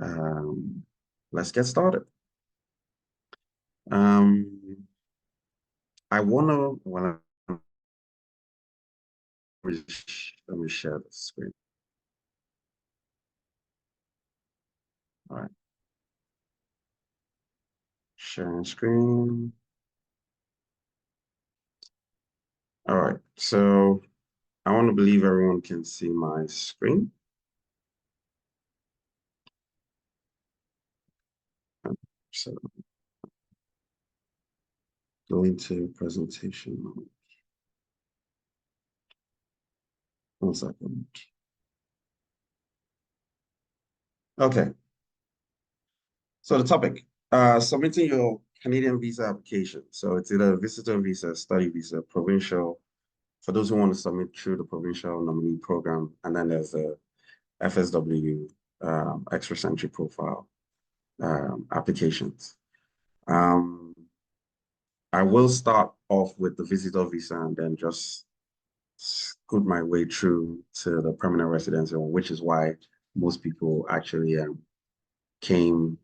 Um, let's get started. Um, I wanna let me share the screen. All right, sharing screen. All right, so I want to believe everyone can see my screen. So go into presentation mode. 1 second. Okay, so the topic, submitting your Canadian visa application. So it's either a visitor visa, study visa, provincial, for those who want to submit through the provincial nominee program, and then there's a FSW extra entry profile applications. I will start off with the visitor visa and then just scoot my way through to the permanent residency, which is why most people actually came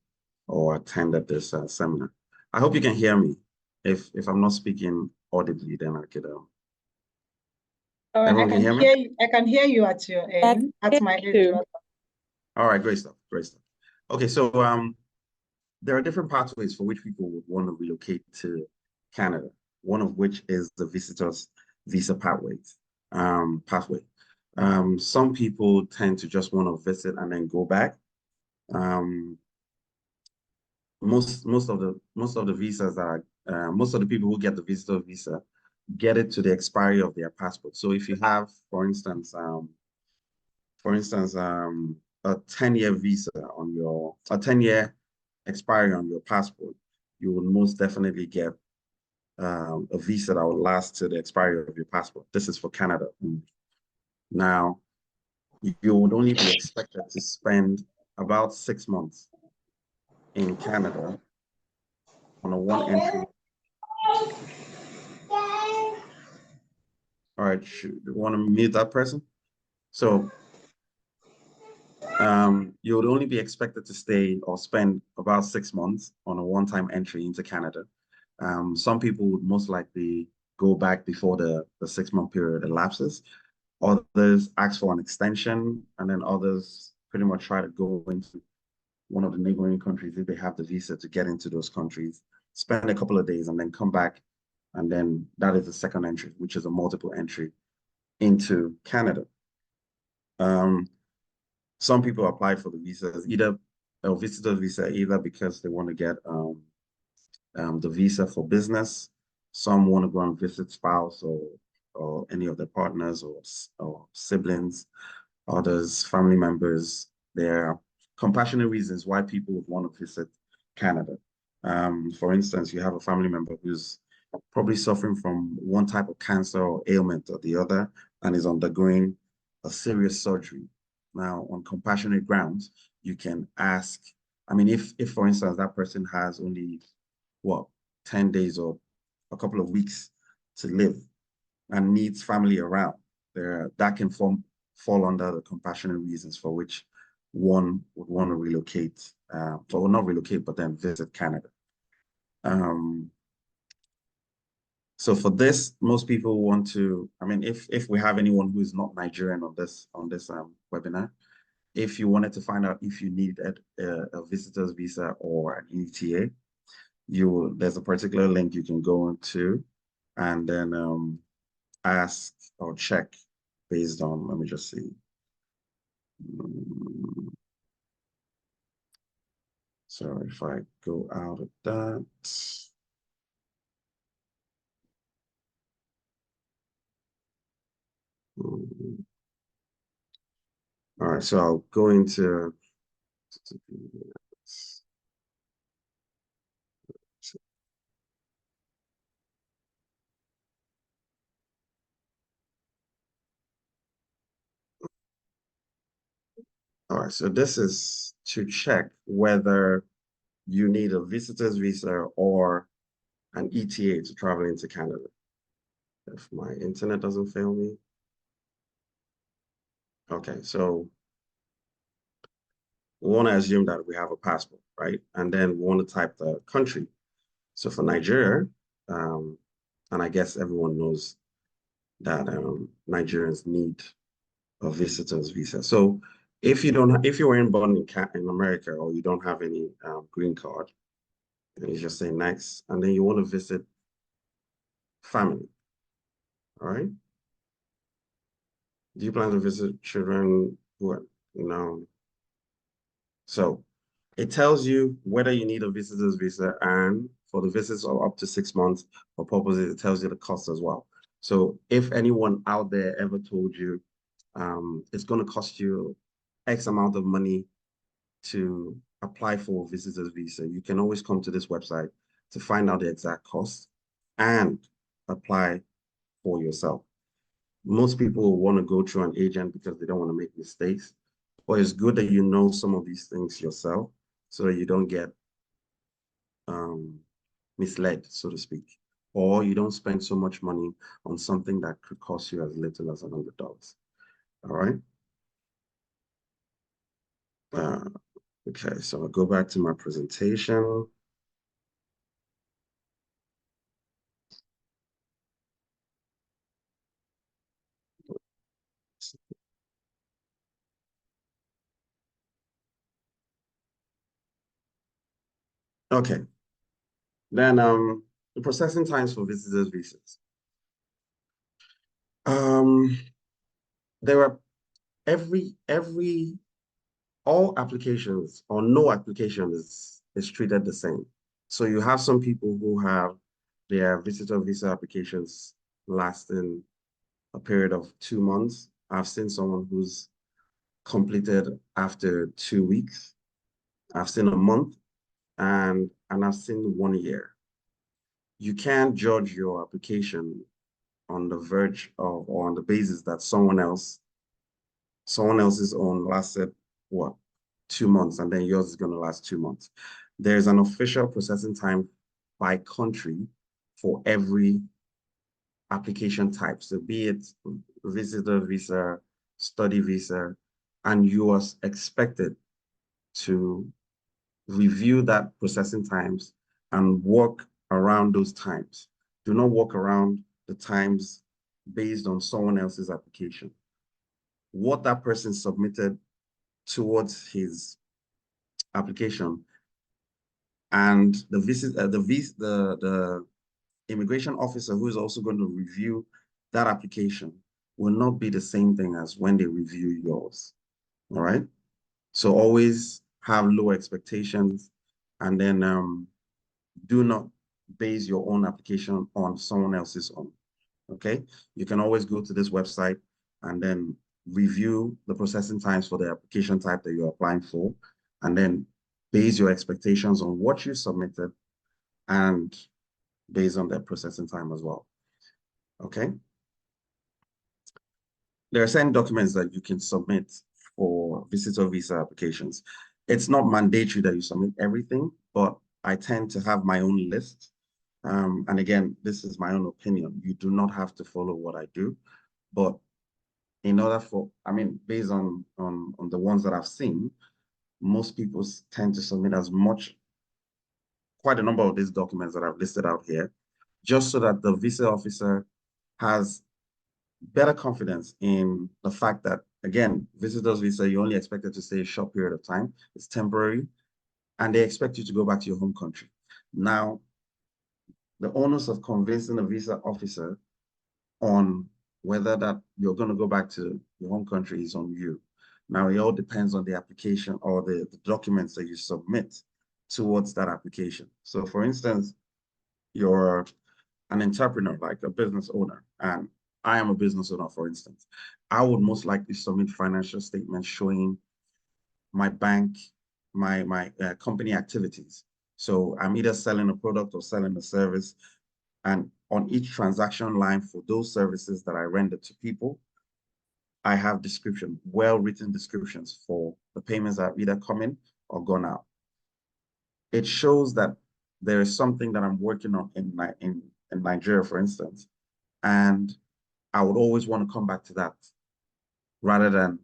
or attended this seminar. I hope you can hear me. If I'm not speaking audibly, then I could. All right, Everyone can hear me? I can hear you at your end, at my end. All right, great stuff, great stuff. Okay, so there are different pathways for which people would want to relocate to Canada, one of which is the visitor's visa pathway. Some people tend to just want to visit and then go back. Most of the visas are most of the people who get the visitor visa get it to the expiry of their passport. So if you have, for instance, a 10-year visa on a 10-year expiry on your passport, you will most definitely get a visa that will last to the expiry of your passport. This is for Canada. Now, you would only be expected to spend about 6 months in Canada on a one entry. All right, you want to mute that person? So you would only be expected to stay or spend about 6 months on a one-time entry into Canada. Some people would most likely go back before the 6-month period elapses. Others ask for an extension, and then others pretty much try to go into one of the neighboring countries if they have the visa to get into those countries, spend a couple of days, and then come back. And then that is the second entry, which is a multiple entry into Canada. Some people apply for the visas, either a visitor visa, either because they want to get the visa for business. Some want to go and visit spouse or any of their partners or siblings, others, family members. There are compassionate reasons why people would want to visit Canada. For instance, you have a family member who's probably suffering from one type of cancer or ailment or the other and is undergoing a serious surgery. Now, on compassionate grounds, you can ask, I mean, if for instance, that person has only, what, 10 days or a couple of weeks to live and needs family around, that can fall under the compassionate reasons for which one would want to relocate, or not relocate, but then visit Canada. So for this, most people want to, I mean, if we have anyone who is not Nigerian on this webinar, if you wanted to find out if you need a visitor's visa or an ETA, there's a particular link you can go into and then ask or check based on, let me just see. So if I go out of that, all right, so I'll go into, all right, so this is to check whether you need a visitor's visa or an ETA to travel into Canada. If my internet doesn't fail me. Okay, so we want to assume that we have a passport, right? And then we want to type the country. So for Nigeria, um, and I guess everyone knows that Nigerians need a visitor's visa. So if you weren't born in America or you don't have any green card, and you just say next, and then you want to visit family, all right? Do you plan to visit children who are, you know, so it tells you whether you need a visitor's visa, and for the visits of up to 6 months, for purposes, it tells you the cost as well. So if anyone out there ever told you it's going to cost you X amount of money to apply for a visitor's visa, you can always come to this website to find out the exact cost and apply for yourself. Most people want to go through an agent because they don't want to make mistakes, but it's good that you know some of these things yourself so that you don't get um, misled, so to speak, or you don't spend so much money on something that could cost you as little as $100. All right. Uh, okay, so I'll go back to my presentation. Okay, then the processing times for visitors visas. Um, there are every all applications or no application is treated the same. So you have some people who have their visitor visa applications lasting a period of 2 months. I've seen someone who's completed after 2 weeks. I've seen a month, and I've seen 1 year. You can't judge your application on the verge of or on the basis that someone else's own lasted what 2 months, and then yours is going to last 2 months. There's an official processing time by country for every application type. So be it visitor visa, study visa, and you are expected to review that processing times and work around those times. Do not work around the times based on someone else's application. What that person submitted towards his application and the immigration officer who is also going to review that application will not be the same thing as when they review yours. All right. So always have low expectations, and then do not base your own application on someone else's own. Okay. You can always go to this website and then review the processing times for the application type that you're applying for, and then base your expectations on what you submitted and based on their processing time as well. Okay. There are certain documents that you can submit for visitor visa applications. It's not mandatory that you submit everything, but I tend to have my own list. And again, this is my own opinion. You do not have to follow what I do, but in order for, I mean, based on the ones that I've seen, most people tend to submit quite a number of these documents that I've listed out here, just so that the visa officer has better confidence in the fact that, again, visitors visa, you're only expected to stay a short period of time. It's temporary, and they expect you to go back to your home country. Now, the onus of convincing a visa officer on whether that you're going to go back to your home country is on you. Now, it all depends on the application or the documents that you submit towards that application. So, for instance, you're an entrepreneur, like a business owner, and I am a business owner, for instance. I would most likely submit financial statements showing my bank, my company activities. So I'm either selling a product or selling a service. And on each transaction line for those services that I render to people, I have well-written descriptions for the payments that have either come in or gone out. It shows that there is something that I'm working on in Nigeria, for instance, and I would always want to come back to that rather than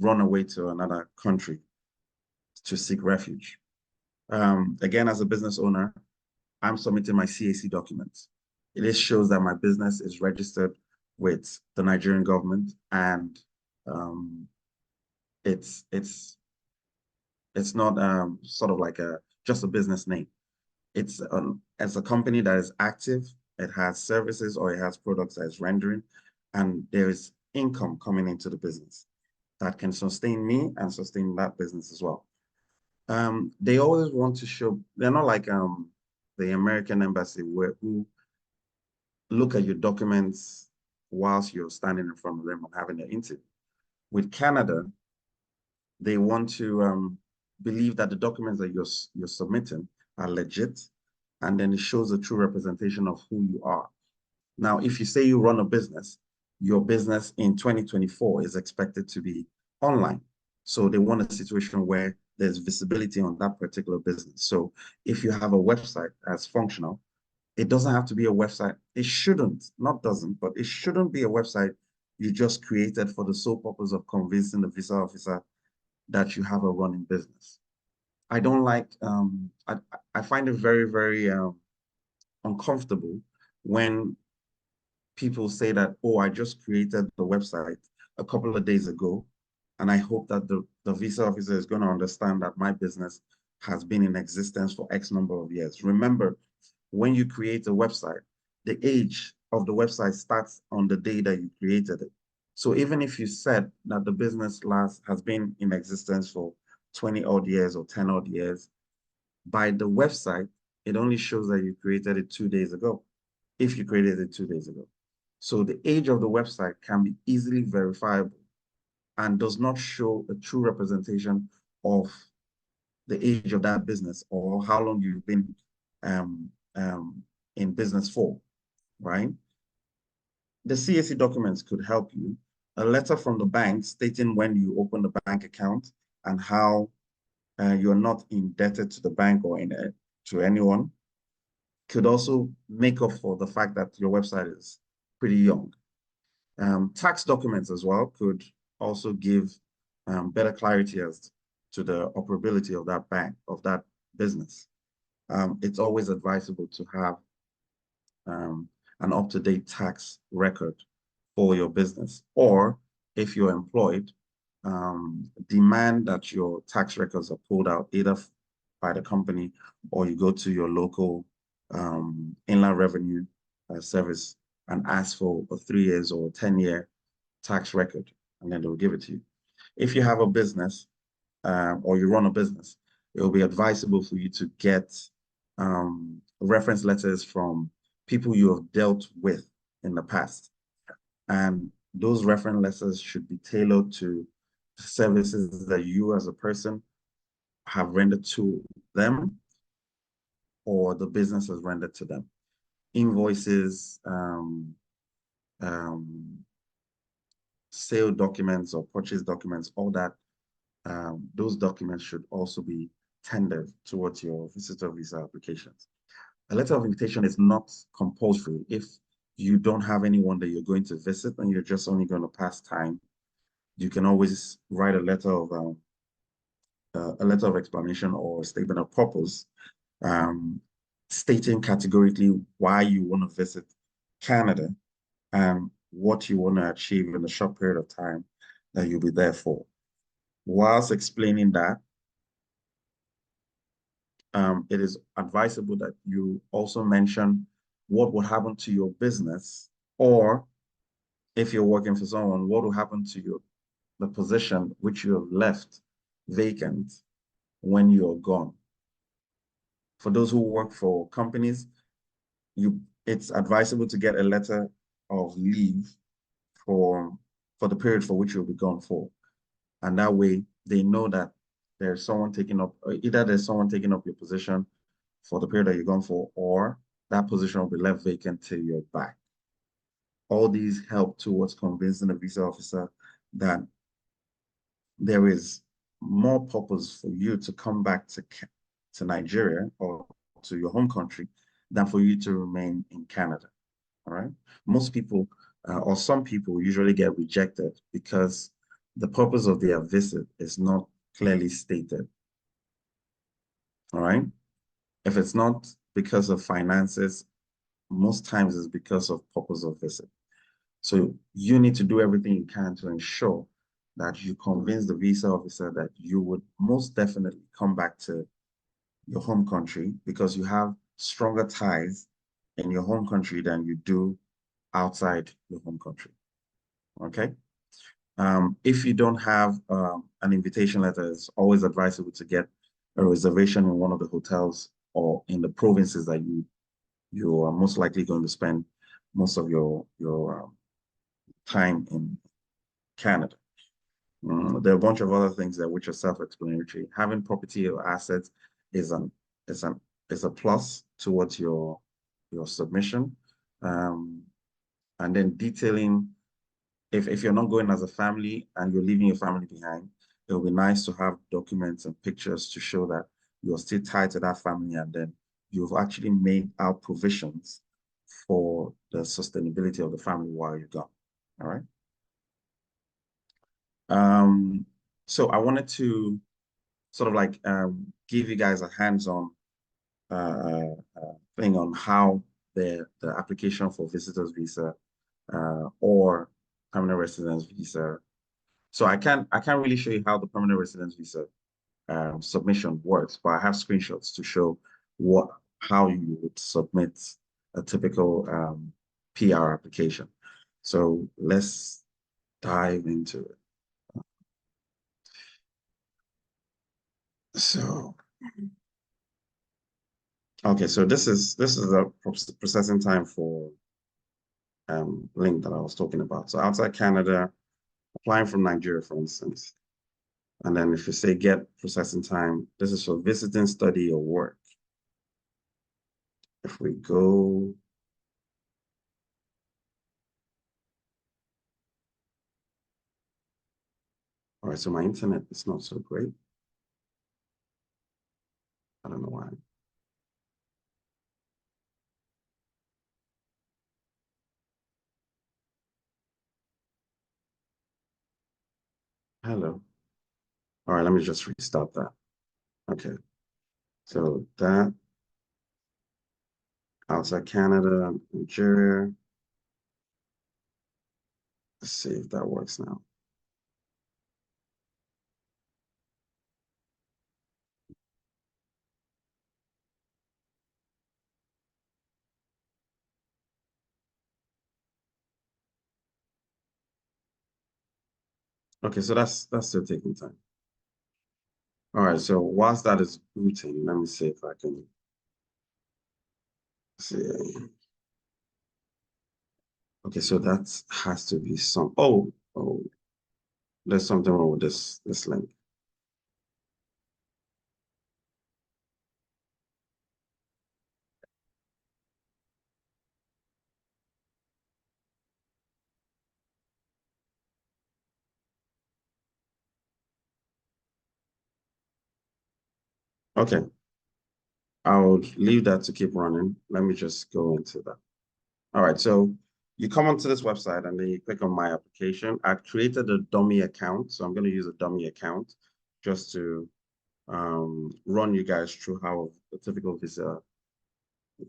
run away to another country. to seek refuge. Again, as a business owner, I'm submitting my CAC documents. It shows that my business is registered with the Nigerian government, and um, it's not sort of like just a business name. It's as a company that is active, it has services or it has products that it's rendering, and there is income coming into the business that can sustain me and sustain that business as well. They always want to show, they're not like the American embassy who look at your documents whilst you're standing in front of them and having an interview. With Canada, they want to believe that the documents that you're submitting are legit, and then it shows a true representation of who you are. Now, if you say you run a business, your business in 2024 is expected to be online. So they want a situation where there's visibility on that particular business. So if you have a website that's functional, it doesn't have to be a website. It shouldn't, not doesn't, but it shouldn't be a website you just created for the sole purpose of convincing the visa officer that you have a running business. I don't like, I find it very, very uncomfortable when people say that, oh, I just created the website a couple of days ago, and I hope that the visa officer is going to understand that my business has been in existence for X number of years. Remember, when you create a website, the age of the website starts on the day that you created it. So even if you said that the business has been in existence for 20 odd years or 10 odd years, by the website, it only shows that you created it 2 days ago, if you created it 2 days ago. So the age of the website can be easily verifiable and does not show a true representation of the age of that business or how long you've been in business for, right? The CAC documents could help you. A letter from the bank stating when you open the bank account and how you're not indebted to the bank or to anyone could also make up for the fact that your website is pretty young. Tax documents as well could also give better clarity as to the operability of that bank, of that business. It's always advisable to have an up-to-date tax record for your business. Or if you're employed, demand that your tax records are pulled out either by the company or you go to your local Inland Revenue Service and ask for a 3 years or 10-year tax record, and then they'll give it to you. If you have a business or you run a business, it will be advisable for you to get reference letters from people you have dealt with in the past. And those reference letters should be tailored to services that you as a person have rendered to them or the business has rendered to them. Invoices, sale documents or purchase documents, all that, those documents should also be tendered towards your visitor visa applications. A letter of invitation is not compulsory. If you don't have anyone that you're going to visit and you're just only going to pass time, you can always write a letter of explanation or a statement of purpose, stating categorically why you want to visit Canada and what you want to achieve in the short period of time that you'll be there for. Whilst explaining that, it is advisable that you also mention what would happen to your business, or if you're working for someone, what will happen to the position which you have left vacant when you're gone. For those who work for companies, it's advisable to get a letter of leave for the period for which you'll be gone for. And that way they know that there's someone taking up, either there's someone taking up your position for the period that you're gone for, or that position will be left vacant till you're back. All these help towards convincing the visa officer that there is more purpose for you to come back to Nigeria or to your home country than for you to remain in Canada. All right. Most people or some people usually get rejected because the purpose of their visit is not clearly stated. All right. If it's not because of finances, most times it's because of purpose of visit. So you need to do everything you can to ensure that you convince the visa officer that you would most definitely come back to your home country because you have stronger ties in your home country than you do outside your home country. Okay. If you don't have an invitation letter, it's always advisable to get a reservation in one of the hotels or in the provinces that you are most likely going to spend most of your time in Canada. There are a bunch of other things that which are self-explanatory. Having property or assets is an is an is a plus towards your submission. Um, and then detailing if you're not going as a family and you're leaving your family behind, it will be nice to have documents and pictures to show that you're still tied to that family and then you've actually made out provisions for the sustainability of the family while you're gone. All right. Um, so I wanted to sort of like give you guys a hands-on thing on how the application for visitors visa or permanent residence visa. So I can't really show you how the permanent residence visa submission works, but I have screenshots to show how you would submit a typical PR application. So let's dive into it. So okay, so this is the processing time for link that I was talking about. So outside Canada, applying from Nigeria, for instance. And then if you say get processing time, this is for visiting, study, or work. If we go, all right, so my internet is not so great. I don't know why. Hello. All right, let me just restart that. Okay, so that outside Canada, Nigeria. Let's see if that works now. Okay, so that's still taking time. All right, so whilst that is booting, let me see if I can see. Okay, so that has to be some. Oh, there's something wrong with this link. Okay, I'll leave that to keep running. Let me just go into that. All right, so you come onto this website and then you click on my application. I've created a dummy account, so I'm going to use a dummy account just to run you guys through how a typical visa,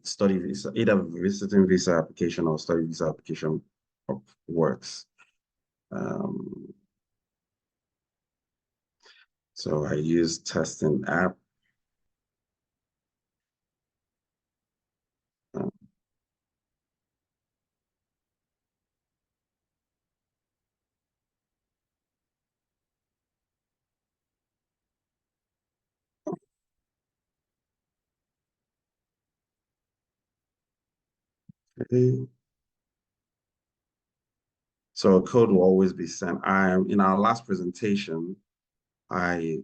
study visa, either visiting visa application or study visa application works. Um, so I use testing app. Uh, okay. So a code will always be sent. In our last presentation, I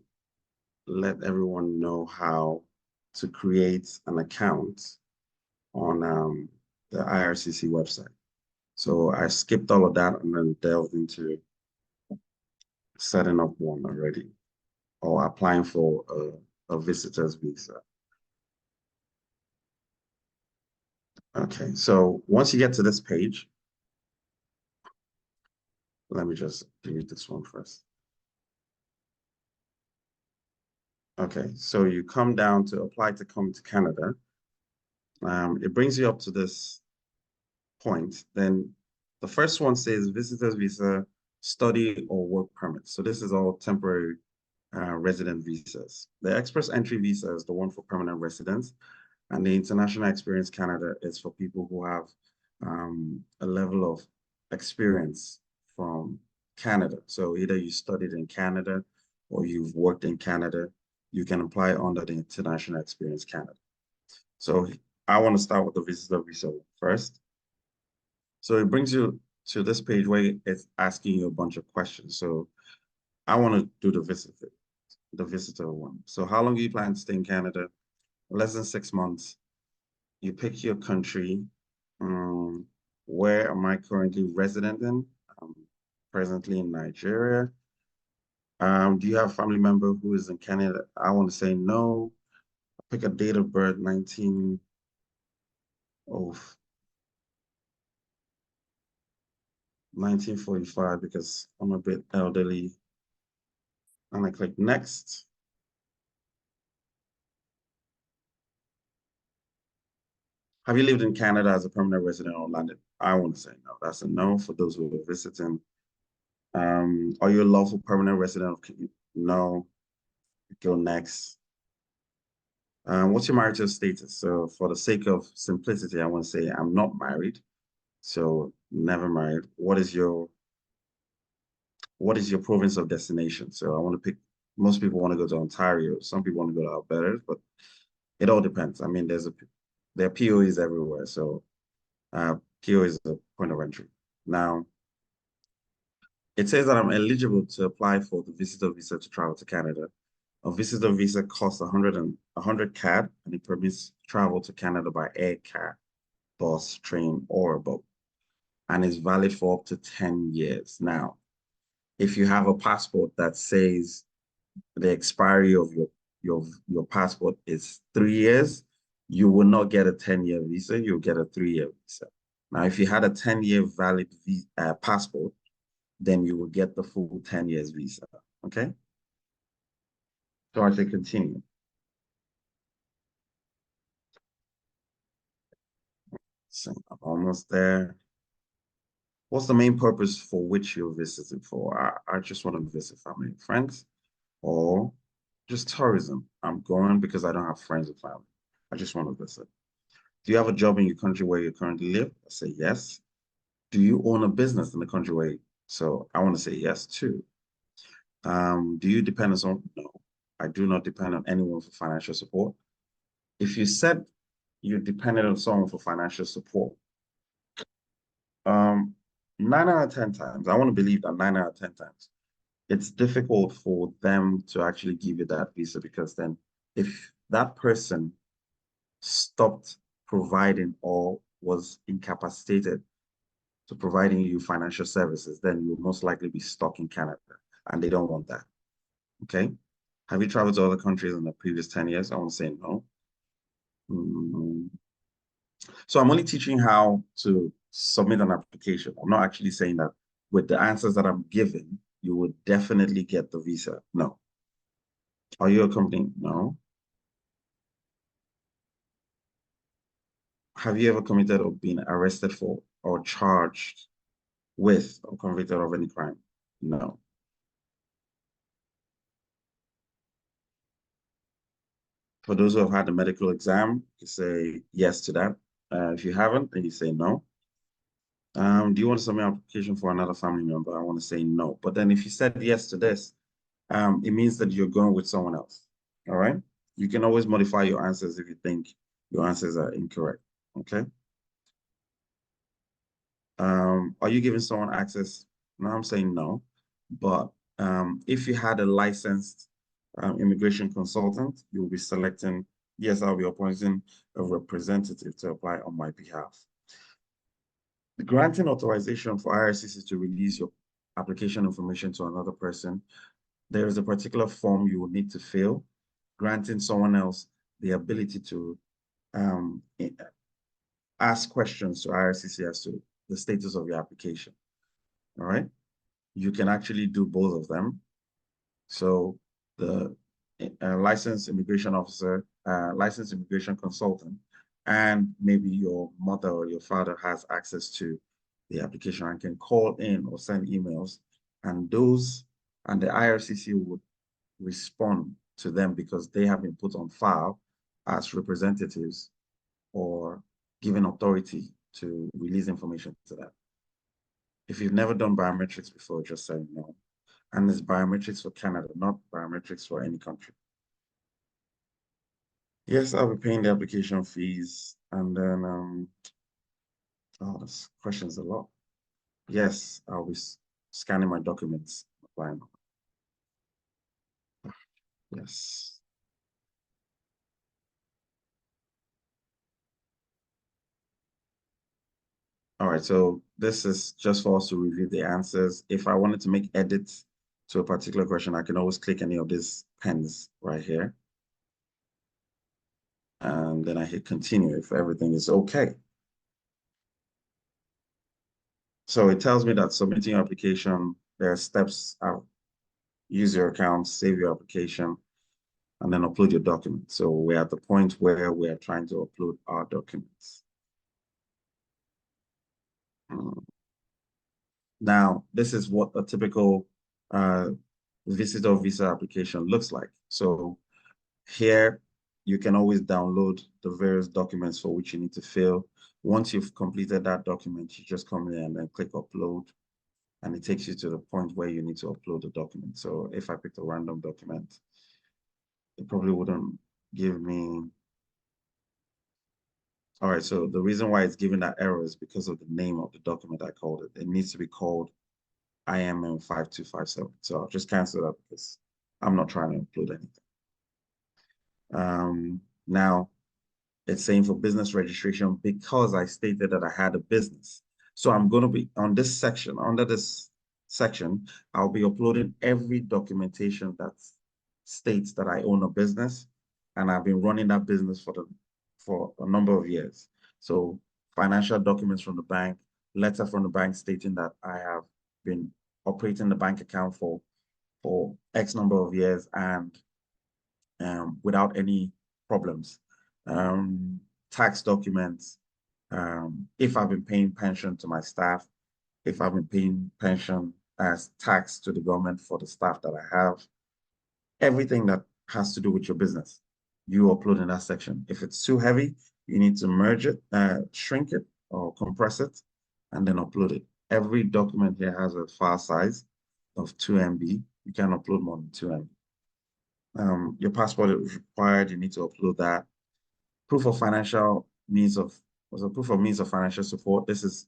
let everyone know how to create an account on the IRCC website. So I skipped all of that and then delved into setting up one already or applying for a visitor's visa. Okay, so once you get to this page, let me just delete this one first. Okay, so you come down to apply to come to Canada. It brings you up to this point. Then the first one says visitor's visa, study or work permit. So this is all temporary resident visas. The express entry visa is the one for permanent residents, and the International Experience Canada is for people who have a level of experience from Canada. So either you studied in Canada or you've worked in Canada, you can apply under the International Experience Canada. So I want to start with the visitor visa first. So it brings you to this page where it's asking you a bunch of questions. So I want to do the visitor one. So how long do you plan to stay in Canada? Less than 6 months. You pick your country. Where am I currently resident in? I'm presently in Nigeria. Do you have a family member who is in Canada? I want to say no. Pick a date of birth, 1945, because I'm a bit elderly. And I click next. Have you lived in Canada as a permanent resident or landed? I want to say no. That's a no for those who are visiting. Are you a lawful permanent resident of Canada? No. Go next. What's your marital status? So for the sake of simplicity, I want to say I'm not married. So never married. What is your province of destination? So I want to pick, most people want to go to Ontario. Some people want to go to Alberta, but it all depends. I mean, there are POEs everywhere. So PO is a point of entry. Now, it says that I'm eligible to apply for the visitor visa to travel to Canada. A visitor visa costs 100 CAD, and it permits travel to Canada by air, car, bus, train, or a boat, and is valid for up to 10 years. Now, if you have a passport that says the expiry of your passport is 3 years, you will not get a 10-year visa, you'll get a 3-year visa. Now, if you had a 10-year valid passport, then you will get the full 10 years visa, okay? So I say continue. So I'm almost there. What's the main purpose for which you're visiting for? I just want to visit family and friends, or just tourism. I'm going because I don't have friends or family. I just want to visit. Do you have a job in your country where you currently live? I say yes. Do you own a business in the country where so I want to say yes too. Do you depend on someone? No, I do not depend on anyone for financial support. If you said you're dependent on someone for financial support, um, 9 out of 10 times, I want to believe that 9 out of 10 times, it's difficult for them to actually give you that visa, because then if that person stopped providing or was incapacitated to providing you financial services, then you'll most likely be stuck in Canada, and they don't want that. Okay. Have you traveled to other countries in the previous 10 years? I want to say no. Mm. So I'm only teaching how to submit an application. I'm not actually saying that with the answers that I'm giving, you would definitely get the visa. No. Are you a company? No. Have you ever committed or been arrested for or charged with or convicted of any crime? No. For those who have had a medical exam, you say yes to that. If you haven't, then you say no. Do you want to submit an application for another family member? I want to say no. But then if you said yes to this, it means that you're going with someone else. All right. You can always modify your answers if you think your answers are incorrect. Okay. Are you giving someone access? No, I'm saying no. But if you had a licensed immigration consultant, you'll be selecting, yes, I'll be appointing a representative to apply on my behalf. The granting authorization for IRCC to release your application information to another person, there is a particular form you will need to fill, granting someone else the ability to ask questions to IRCC as to the status of your application. All right. You can actually do both of them. So a licensed immigration officer, licensed immigration consultant, and maybe your mother or your father has access to the application and can call in or send emails, and the IRCC would respond to them because they have been put on file as representatives or given authority to release information to them. If you've never done biometrics before, just say no. And it's biometrics for Canada, not biometrics for any country. Yes, I'll be paying the application fees. And then, oh, this question's a lot. Yes, I'll be scanning my documents. Applying. Yes. All right, so this is just for us to review the answers. If I wanted to make edits to a particular question, I can always click any of these pens right here. And then I hit continue if everything is okay. So it tells me that submitting your application, there are steps out. Use your account, save your application, and then upload your documents. So we're at the point where we're trying to upload our documents. Now, this is what a typical visitor visa application looks like. So here, you can always download the various documents for which you need to fill. Once you've completed that document, you just come in and then click upload, and it takes you to the point where you need to upload the document. So if I picked a random document, it probably wouldn't give me. All right, so the reason why it's giving that error is because of the name of the document I called it. It needs to be called IMM 5257. So I'll just cancel that because I'm not trying to include anything. Now, it's saying for business registration because I stated that I had a business. So I'm going to be on this section, under this section, I'll be uploading every documentation that states that I own a business and I've been running that business for a number of years. So financial documents from the bank, letter from the bank stating that I have been operating the bank account for X number of years and without any problems. Tax documents, if I've been paying pension to my staff, if I've been paying pension as tax to the government for the staff that I have, everything that has to do with your business, you upload in that section. If it's too heavy, you need to merge it, shrink it or compress it, and then upload it. Every document here has a file size of 2 MB. You can upload more than 2 MB. Your passport is required. You need to upload that. Proof of financial means of proof of means of financial support. This is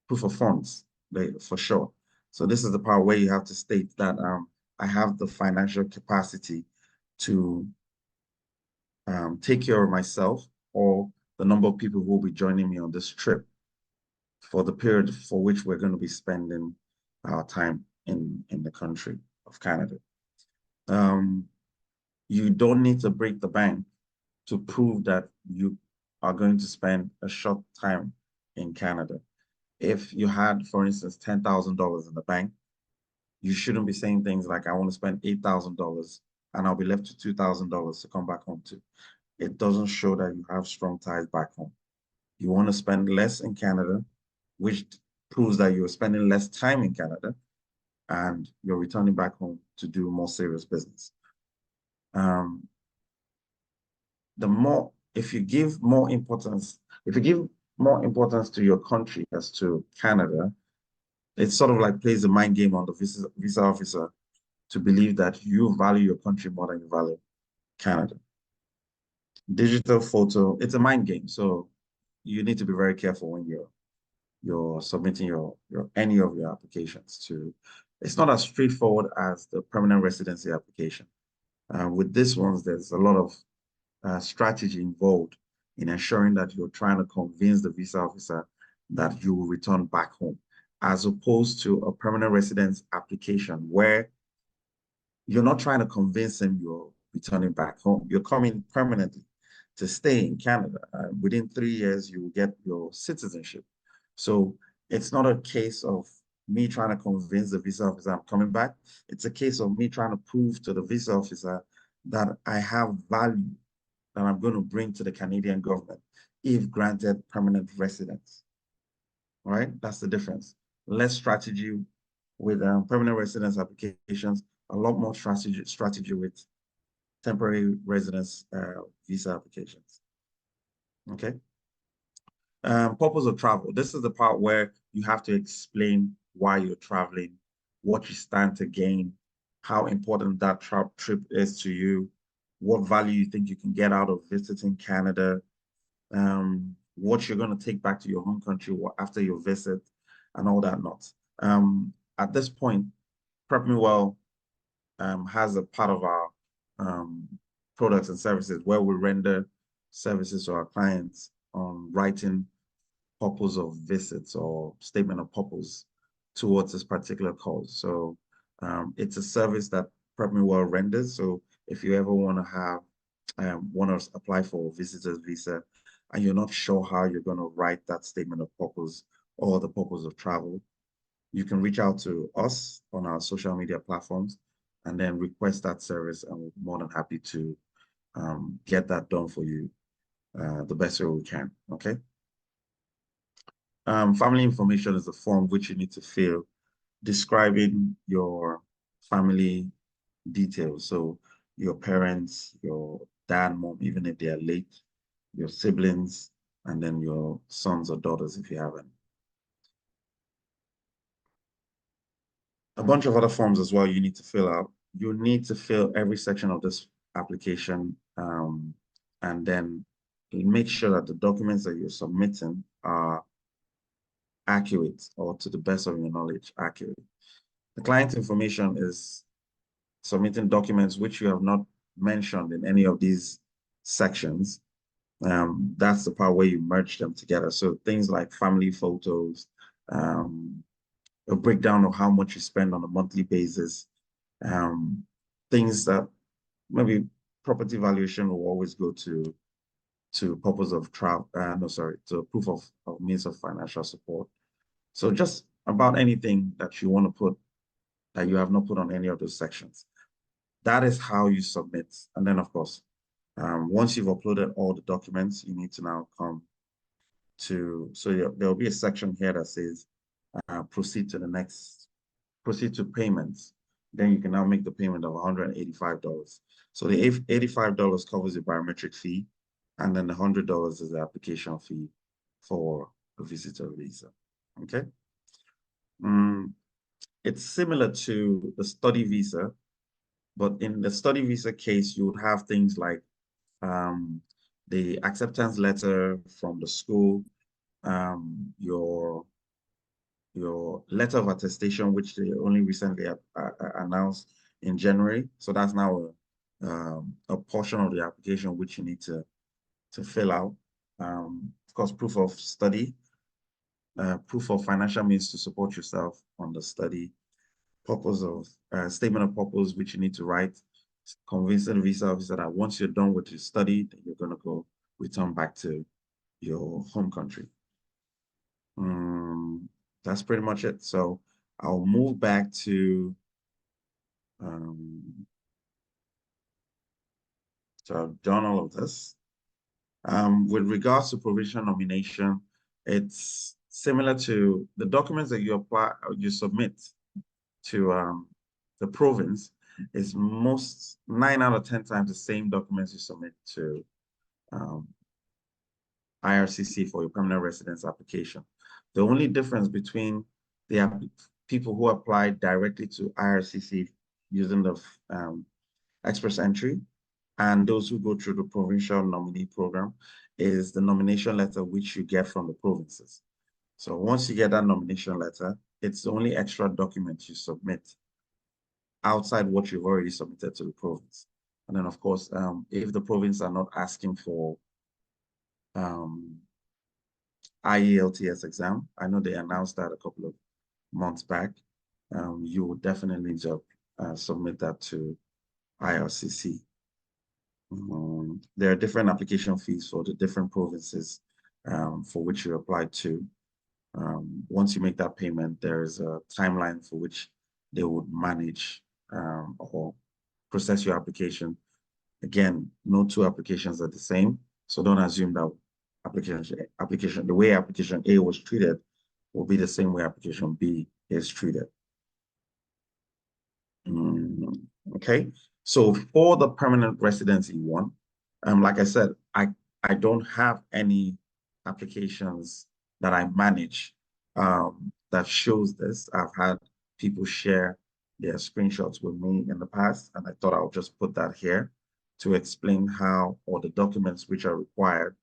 proof of funds, for sure. So this is the part where you have to state that I have the financial capacity to take care of myself or the number of people who will be joining me on this trip for the period for which we're going to be spending our time in the country of Canada. You don't need to break the bank to prove that you are going to spend a short time in Canada. If you had, for instance, $10,000 in the bank, you shouldn't be saying things like, I want to spend $8,000 and I'll be left with $2,000 to come back home to. It doesn't show that you have strong ties back home. You want to spend less in Canada, which proves that you're spending less time in Canada and you're returning back home to do more serious business. If you give more importance to your country as to Canada, it sort of like plays a mind game on the visa officer to believe that you value your country more than you value Canada. Digital photo, it's a mind game. So you need to be very careful when you're submitting any of your applications to. It's not as straightforward as the permanent residency application. With this one, there's a lot of strategy involved in ensuring that you're trying to convince the visa officer that you will return back home, as opposed to a permanent residence application where you're not trying to convince him you're returning back home. You're coming permanently to stay in Canada. Within 3 years, you will get your citizenship. So it's not a case of me trying to convince the visa officer I'm coming back. It's a case of me trying to prove to the visa officer that I have value that I'm going to bring to the Canadian government if granted permanent residence. All right, that's the difference. Less strategy with permanent residence applications, a lot more strategy with temporary residence visa applications. Okay. Purpose of travel. This is the part where you have to explain why you're traveling, what you stand to gain, how important that trip is to you, what value you think you can get out of visiting Canada, what you're going to take back to your home country after your visit, and all that not. At this point, Prep Me Well has a part of our products and services where we render services to our clients on writing purpose of visits or statement of purpose towards this particular cause. So it's a service that Prep Me Well renders. So if you ever want to have want to apply for a visitor's visa and you're not sure how you're going to write that statement of purpose or the purpose of travel, you can reach out to us on our social media platforms and then request that service, and we're more than happy to get that done for you the best way we can. Okay. Family information is a form which you need to fill describing your family details. So your parents, your dad, mom, even if they are late, your siblings, and then your sons or daughters if you have any. A bunch of other forms as well you need to fill out. You need to fill every section of this application, and then make sure that the documents that you're submitting are accurate, or to the best of your knowledge, accurate. The client information is submitting documents which you have not mentioned in any of these sections. That's the part where you merge them together. So things like family photos, a breakdown of how much you spend on a monthly basis, things that maybe property valuation will always go to purpose of travel, to proof of means of financial support. So just about anything that you want to put that you have not put on any of those sections. That is how you submit. And then, of course, once you've uploaded all the documents, you need to now come to, so there'll be a section here that says proceed to payments. Then you can now make the payment of $185. So the $85 covers the biometric fee, and then the $100 is the application fee for a visitor visa. Okay. It's similar to the study visa, but in the study visa case, you would have things like the acceptance letter from the school, your letter of attestation, which they only recently announced in January. So that's now a portion of the application which you need to fill out. Of course, proof of study, proof of financial means to support yourself on the study, purpose of statement of purpose, which you need to write, convincing the visa officer that once you're done with your study, then you're going to go return back to your home country. That's pretty much it. So I'll move back to so I've done all of this. With regards to provincial nomination, it's similar to the documents that you submit to the province. Is 9 out of 10 times the same documents you submit to IRCC for your permanent residence application. The only difference between the people who apply directly to IRCC using the express entry and those who go through the provincial nominee program is the nomination letter which you get from the provinces. So once you get that nomination letter, it's the only extra document you submit outside what you've already submitted to the province. And then, of course, if the province are not asking for IELTS exam, I know they announced that a couple of months back, you will definitely need to submit that to IRCC. There are different application fees for the different provinces for which you apply to. Once you make that payment, there is a timeline for which they would manage or process your application. Again, no two applications are the same, so don't assume that the way application A was treated will be the same way application B is treated. Okay, so for the permanent residency one, like I said, I don't have any applications that I manage that shows this. I've had people share their screenshots with me in the past, and I thought I'll just put that here to explain how, or the documents which are required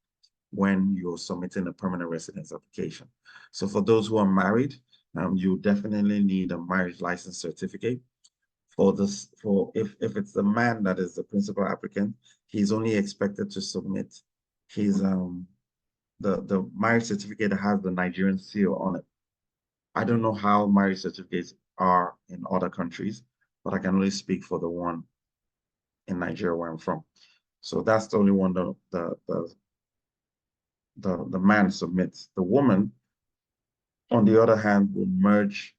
when you're submitting a permanent residence application. So for those who are married, you definitely need a marriage license certificate. For this, if it's the man that is the principal applicant, he's only expected to submit his the marriage certificate that has the Nigerian seal on it. I don't know how marriage certificates are in other countries, but I can only speak for the one in Nigeria where I'm from. So that's the only one the man submits. The woman, on the other hand, will merge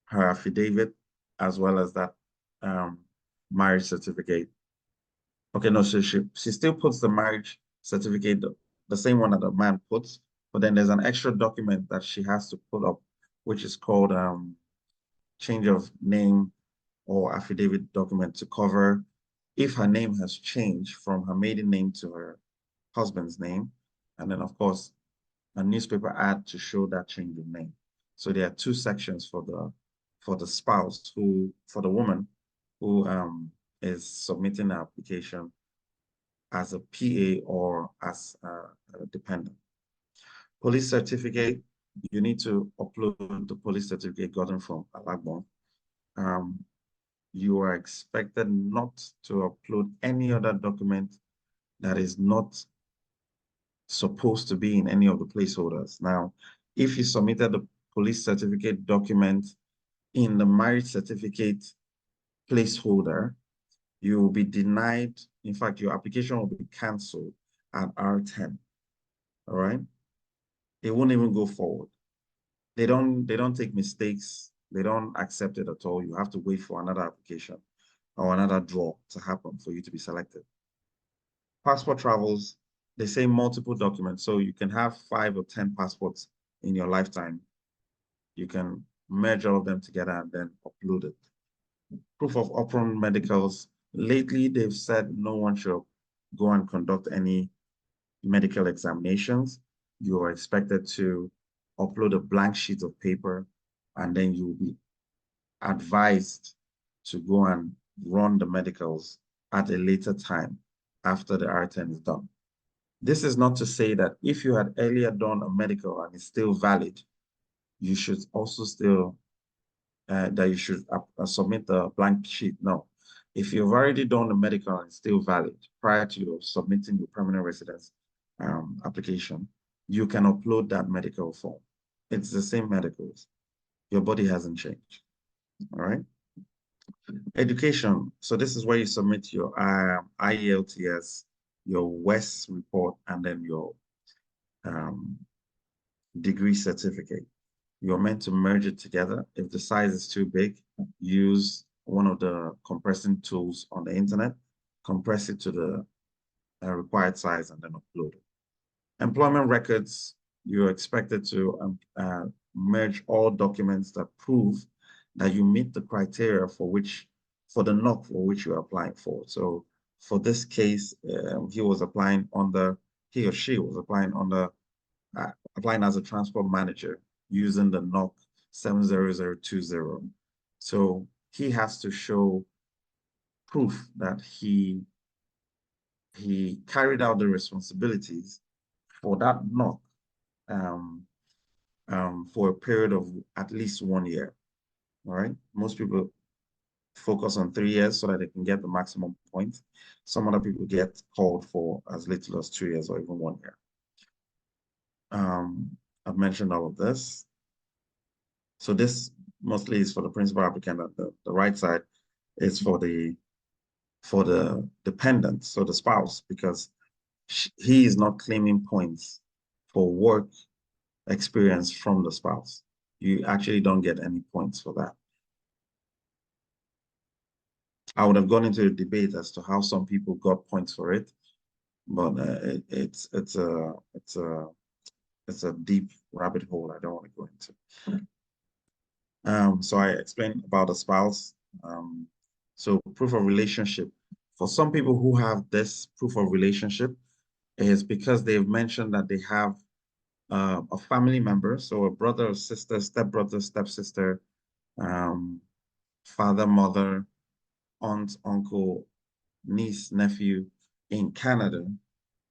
her affidavit as well as that marriage certificate. Okay, no, so she still puts the marriage certificate, the same one that the man puts, but then there's an extra document that she has to put up, which is called change of name or affidavit document to cover if her name has changed from her maiden name to her husband's name. And then, of course, a newspaper ad to show that change of name. So there are two sections for the spouse for the woman who is submitting an application as a PA or as a dependent. Police certificate, you need to upload the police certificate gotten from Alagbon. You are expected not to upload any other document that is not supposed to be in any of the placeholders. Now, if you submitted the police certificate document in the marriage certificate placeholder, you will be denied. In fact, your application will be canceled at R10. All right. It won't even go forward. They don't take mistakes. They don't accept it at all. You have to wait for another application or another draw to happen for you to be selected. Passport travels, they say multiple documents. So you can have 5 or 10 passports in your lifetime. You can merge all of them together and then upload it. Proof of upfront medicals. Lately, they've said no one should go and conduct any medical examinations. You are expected to upload a blank sheet of paper, and then you'll be advised to go and run the medicals at a later time after the R10 is done. This is not to say that if you had earlier done a medical and it's still valid, you should also still that you should submit the blank sheet. No. If you've already done the medical and it's still valid prior to submitting your permanent residence application, you can upload that medical form. It's the same medicals. Your body hasn't changed. All right. Education. So this is where you submit your IELTS, your WES report, and then your degree certificate. You're meant to merge it together. If the size is too big, use one of the compressing tools on the internet, compress it to the required size, and then upload it. Employment records, you're expected to merge all documents that prove that you meet the criteria for the NOC for which you're applying for. So for this case, he or she was applying as a transport manager using the NOC 70020. So he has to show proof that he carried out the responsibilities for that NOC for a period of at least 1 year. All right. Most people focus on 3 years so that they can get the maximum points. Some other people get called for as little as 2 years or even 1 year. I've mentioned all of this. So this mostly is for the principal applicant. At the right side is for the dependent, so the spouse, because he is not claiming points for work experience from the spouse. You actually don't get any points for that. I would have gone into a debate as to how some people got points for it, but it's a deep rabbit hole I don't want to go into. So I explained about the spouse. So proof of relationship. For some people who have this proof of relationship is because they've mentioned that they have a family member, so a brother or sister, stepbrother, stepsister, father, mother, aunt, uncle, niece, nephew in Canada,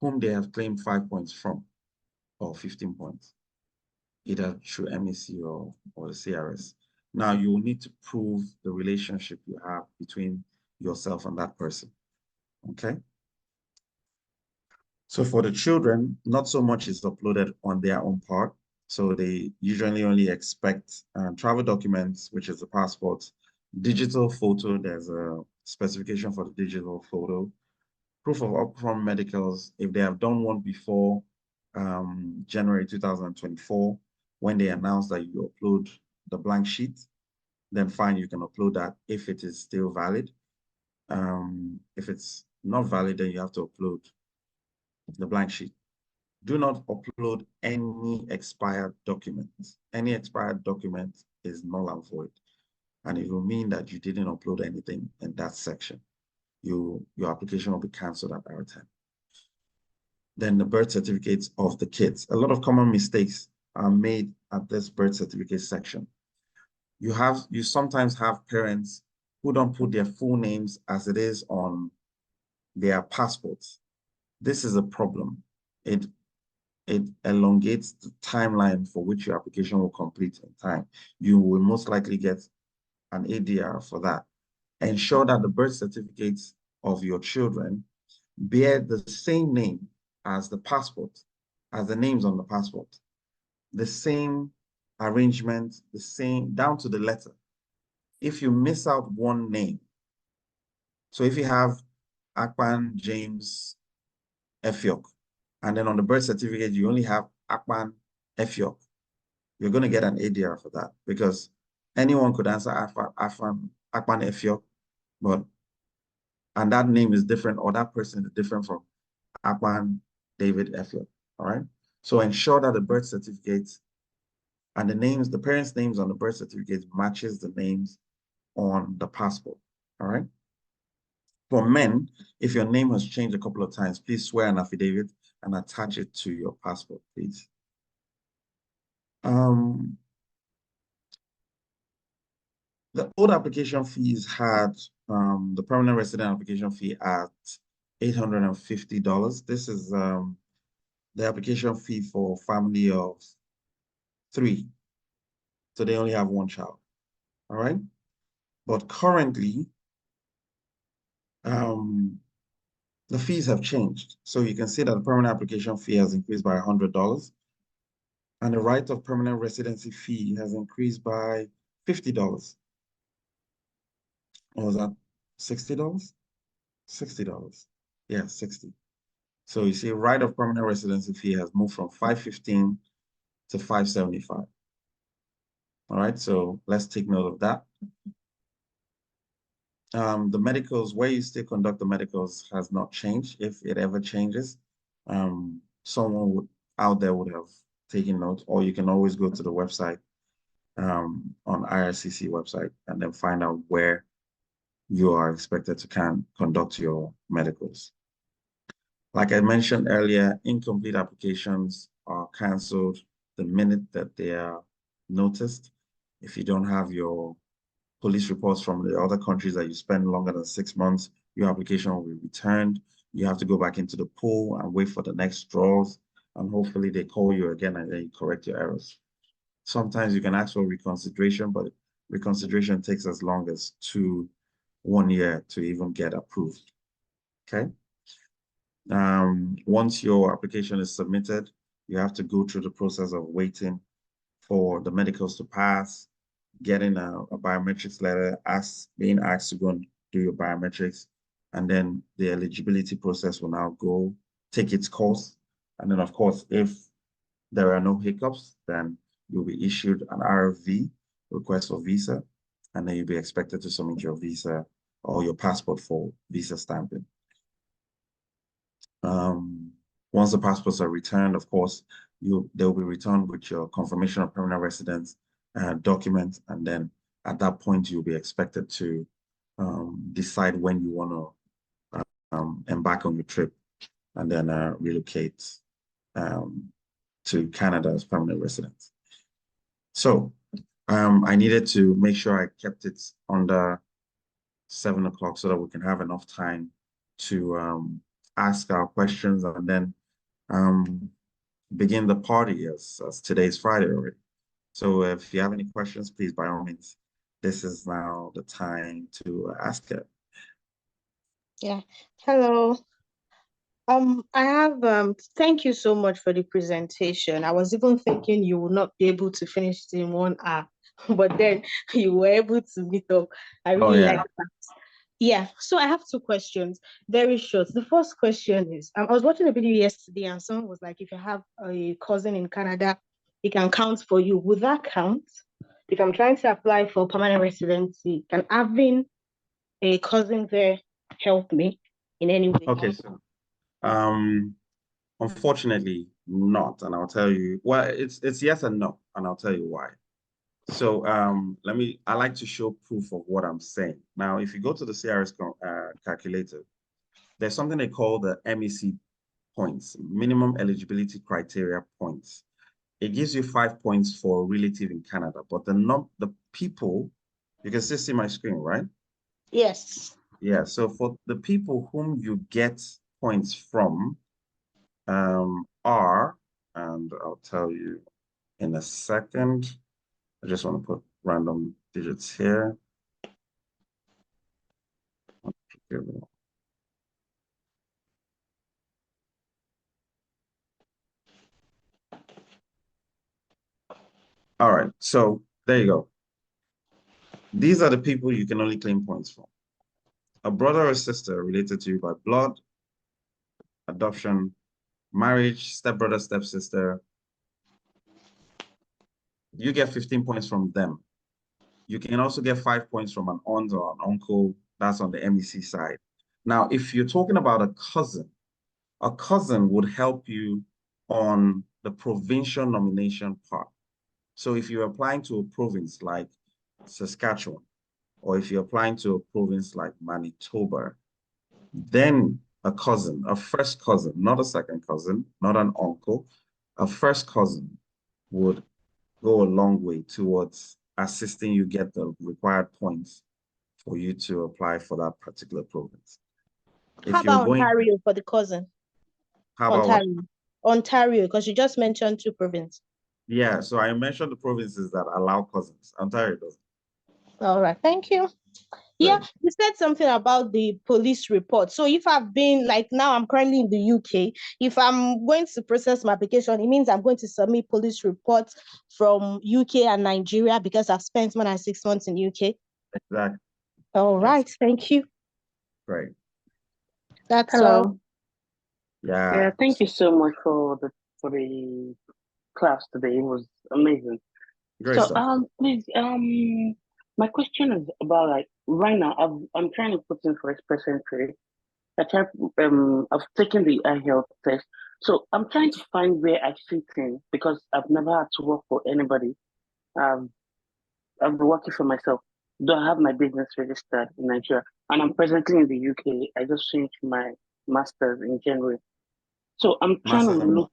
whom they have claimed 5 points from, or 15 points, either through MEC or the CRS. Now you will need to prove the relationship you have between yourself and that person, okay? So for the children, not so much is uploaded on their own part. So they usually only expect travel documents, which is the passport, digital photo. There's a specification for the digital photo, proof of upfront medicals. If they have done one before January 2024, when they announce that you upload the blank sheet, then fine, you can upload that if it is still valid. If it's not valid, then you have to upload the blank sheet. Do not upload any expired documents. Any expired document is null and void. And it will mean that you didn't upload anything in that section. Your application will be canceled at our time. Then the birth certificates of the kids. A lot of common mistakes are made at this birth certificate section. You sometimes have parents who don't put their full names as it is on their passports. This is a problem. It elongates the timeline for which your application will complete in time. You will most likely get an ADR for that. Ensure that the birth certificates of your children bear the same name as the passport, as the names on the passport. The same arrangement, the same, down to the letter. If you miss out one name, so if you have Akpan James Effiok, and then on the birth certificate, you only have Akpan Effiok, you're going to get an ADR for that because anyone could answer Akpan Effiok, and that name is different or that person is different from Akpan David Effiok, all right? So ensure that the birth certificate and the parents' names on the birth certificate matches the names on the passport, all right? For men, if your name has changed a couple of times, please swear an affidavit and attach it to your passport, please. The old application fees had the permanent resident application fee at $850. This is the application fee for family of 3. So they only have 1 child, all right? But currently, the fees have changed. So you can see that the permanent application fee has increased by $100. And the right of permanent residency fee has increased by $50. Or was that $60? $60. Yeah, 60. So you see, right of permanent residency fee has moved from $515 to $575. All right, so let's take note of that. The medicals, where you still conduct the medicals has not changed. If it ever changes, someone out there would have taken note, or you can always go to the website on IRCC website and then find out where you are expected to conduct your medicals. Like I mentioned earlier, incomplete applications are canceled the minute that they are noticed. If you don't have your police reports from the other countries that you spend longer than 6 months, your application will be returned. You have to go back into the pool and wait for the next draws, and hopefully they call you again and then you correct your errors. Sometimes you can ask for reconsideration, but reconsideration takes as long as 1 year to even get approved, okay? Once your application is submitted, you have to go through the process of waiting for the medicals to pass, getting a biometrics letter, being asked to go and do your biometrics, and then the eligibility process will now take its course. And then, of course, if there are no hiccups, then you'll be issued an RFV, request for visa, and then you'll be expected to submit your visa or your passport for visa stamping. Once the passports are returned, of course, they'll be returned with your confirmation of permanent residence document, and then at that point you'll be expected to decide when you want to embark on your trip, and then relocate to Canada as permanent residence. So I needed to make sure I kept it under 7 o'clock so that we can have enough time to ask our questions and then begin the party as today's Friday already. So if you have any questions, please, by all means, this is now the time to ask it. Yeah. Hello. I have thank you so much for the presentation. I was even thinking you would not be able to finish it in 1 hour, but then you were able to meet up. I really like that. Yeah, so I have 2 questions, very short. The first question is, I was watching a video yesterday and someone was like, if you have a cousin in Canada, it can count for you. Would that count? If I'm trying to apply for permanent residency, can having a cousin there help me in any way? Okay, so unfortunately not, and I'll tell you, well, it's yes and no, and I'll tell you why. So I like to show proof of what I'm saying. Now, if you go to the CRS calculator, there's something they call the MEC points, minimum eligibility criteria points. It gives you 5 points for a relative in Canada, but the people, you can still see my screen, right? Yes. Yeah, so for the people whom you get points from are, and I'll tell you in a second, I just want to put random digits here. All right, so there you go. These are the people you can only claim points from. A brother or sister related to you by blood, adoption, marriage, stepbrother, stepsister. You get 15 points from them. You can also get 5 points from an aunt or an uncle. That's on the MEC side. Now, if you're talking about a cousin would help you on the provincial nomination part. So if you're applying to a province like Saskatchewan, or if you're applying to a province like Manitoba, then a cousin, a first cousin, not a second cousin, not an uncle, a first cousin would go a long way towards assisting you get the required points for you to apply for that particular province. How about Ontario for the cousin? How about Ontario? Ontario, because you just mentioned 2 provinces. Yeah, so I mentioned the provinces that allow cousins. Ontario doesn't. All right, thank you. Yeah, you said something about the police report. So if I've been, like now I'm currently in the UK, if I'm going to process my application, it means I'm going to submit police reports from UK and Nigeria because I've spent more than 6 months in UK. Exactly. All right, thank you. Great. That's Hello. all. Yeah, thank you so much for the class today. It was amazing. Great stuff. Please, my question is about like right now. I'm trying to put in for express entry. I've taken the health test, so I'm trying to find where I fit in because I've never had to work for anybody. I've been working for myself. Though I have my business registered in Nigeria, and I'm presently in the UK. I just finished my master's in January, so I'm trying to look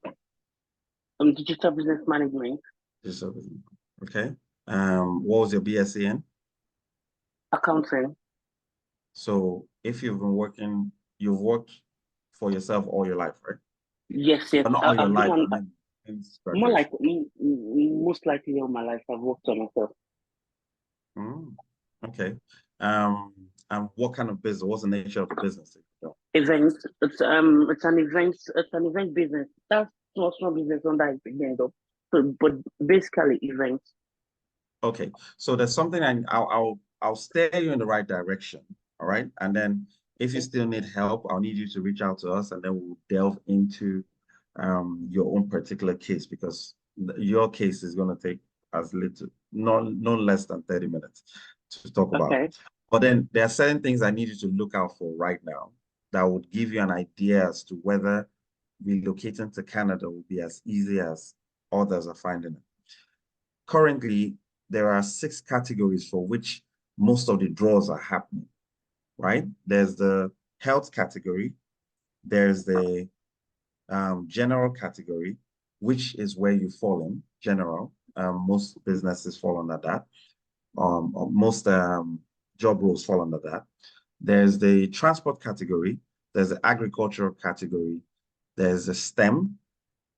digital business management. Digital business. Okay. What was your BSc in? Accounting. So if you've been working, you've worked for yourself all your life, right? Yes, yes. But not all your life. More like most likely all my life I've worked on myself. Okay. And what kind of business? What's the nature of the business? Events. It's an event business. That's not small business under it again though. So, but basically events. Okay. So there's something I'll steer you in the right direction. All right. And then if you still need help, I'll need you to reach out to us and then we'll delve into your own particular case, because your case is going to take as little, no less than 30 minutes to talk about. Okay. But then there are certain things I need you to look out for right now that would give you an idea as to whether relocating to Canada will be as easy as others are finding it. Currently, there are 6 categories for which most of the draws are happening, right? There's the health category, there's the general category, which is where you fall in general. Most businesses fall under that. Most job roles fall under that. There's the transport category, there's the agricultural category, there's the STEM,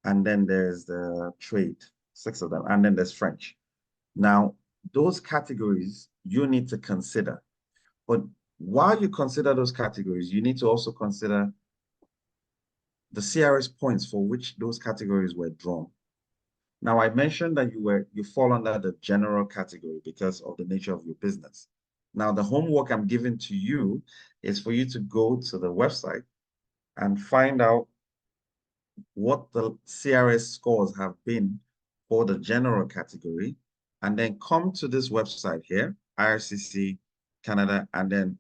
and then there's the trade, 6 of them, and then there's French. Now, those categories you need to consider. But while you consider those categories, you need to also consider the CRS points for which those categories were drawn. Now, I mentioned that you fall under the general category because of the nature of your business. Now, the homework I'm giving to you is for you to go to the website and find out what the CRS scores have been for the general category, and then come to this website here, IRCC Canada, and then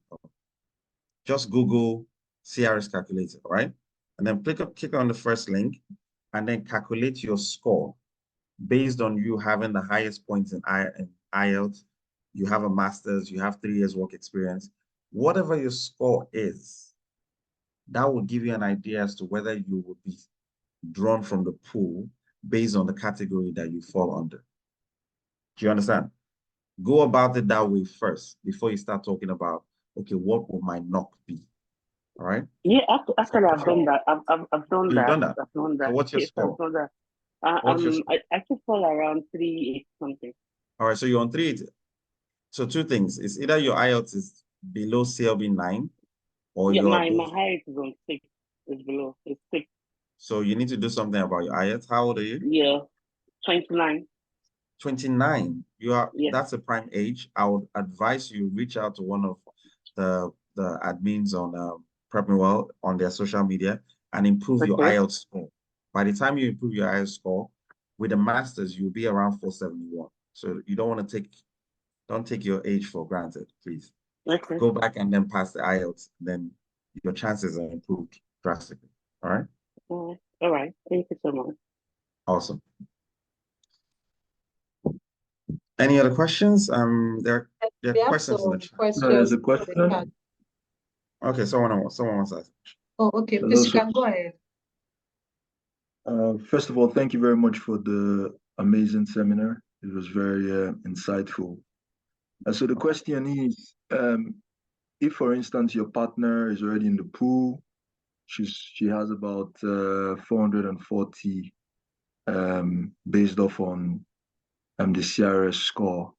just Google CRS calculator, right? And then click on the first link, and then calculate your score based on you having the highest points in IELTS. You have a master's, you have 3 years work experience. Whatever your score is, that will give you an idea as to whether you will be drawn from the pool based on the category that you fall under. Do you understand? Go about it that way first before you start talking about, okay, what will my knock be? All right. Yeah, actually, I've done that. I've done You've that. done that. I've done So that. what's your Yes, I've score? done that. What's your score? I should fall around 3 8 something. All right, so you're on 380. So 2 things. It's either your IELTS is below CLB 9 or Yeah, you're my above. height is on 6. It's below. It's 6. So you need to do something about your IELTS. How old are you? Yeah, 29. 29. Yes. That's a prime age. I would advise you reach out to one of the admins on Prep Me Well on their social media and improve your Okay. IELTS score. By the time you improve your IELTS score, with a master's, you'll be around 471. So you don't take your age for granted, please. Okay. Go back and then pass the IELTS, then your chances are improved drastically. All right? All right. Thank you so much. Awesome. Any other questions? There We are have questions in the some chat. No, there's questions a in the chat. question. Okay, someone wants to ask. Oh, okay. There's Please, you also, can go ahead. first of all, thank you very much for the amazing seminar. It was very insightful. So the question is, if, for instance, your partner is already in the pool, she has about 440 based off on the CRS score.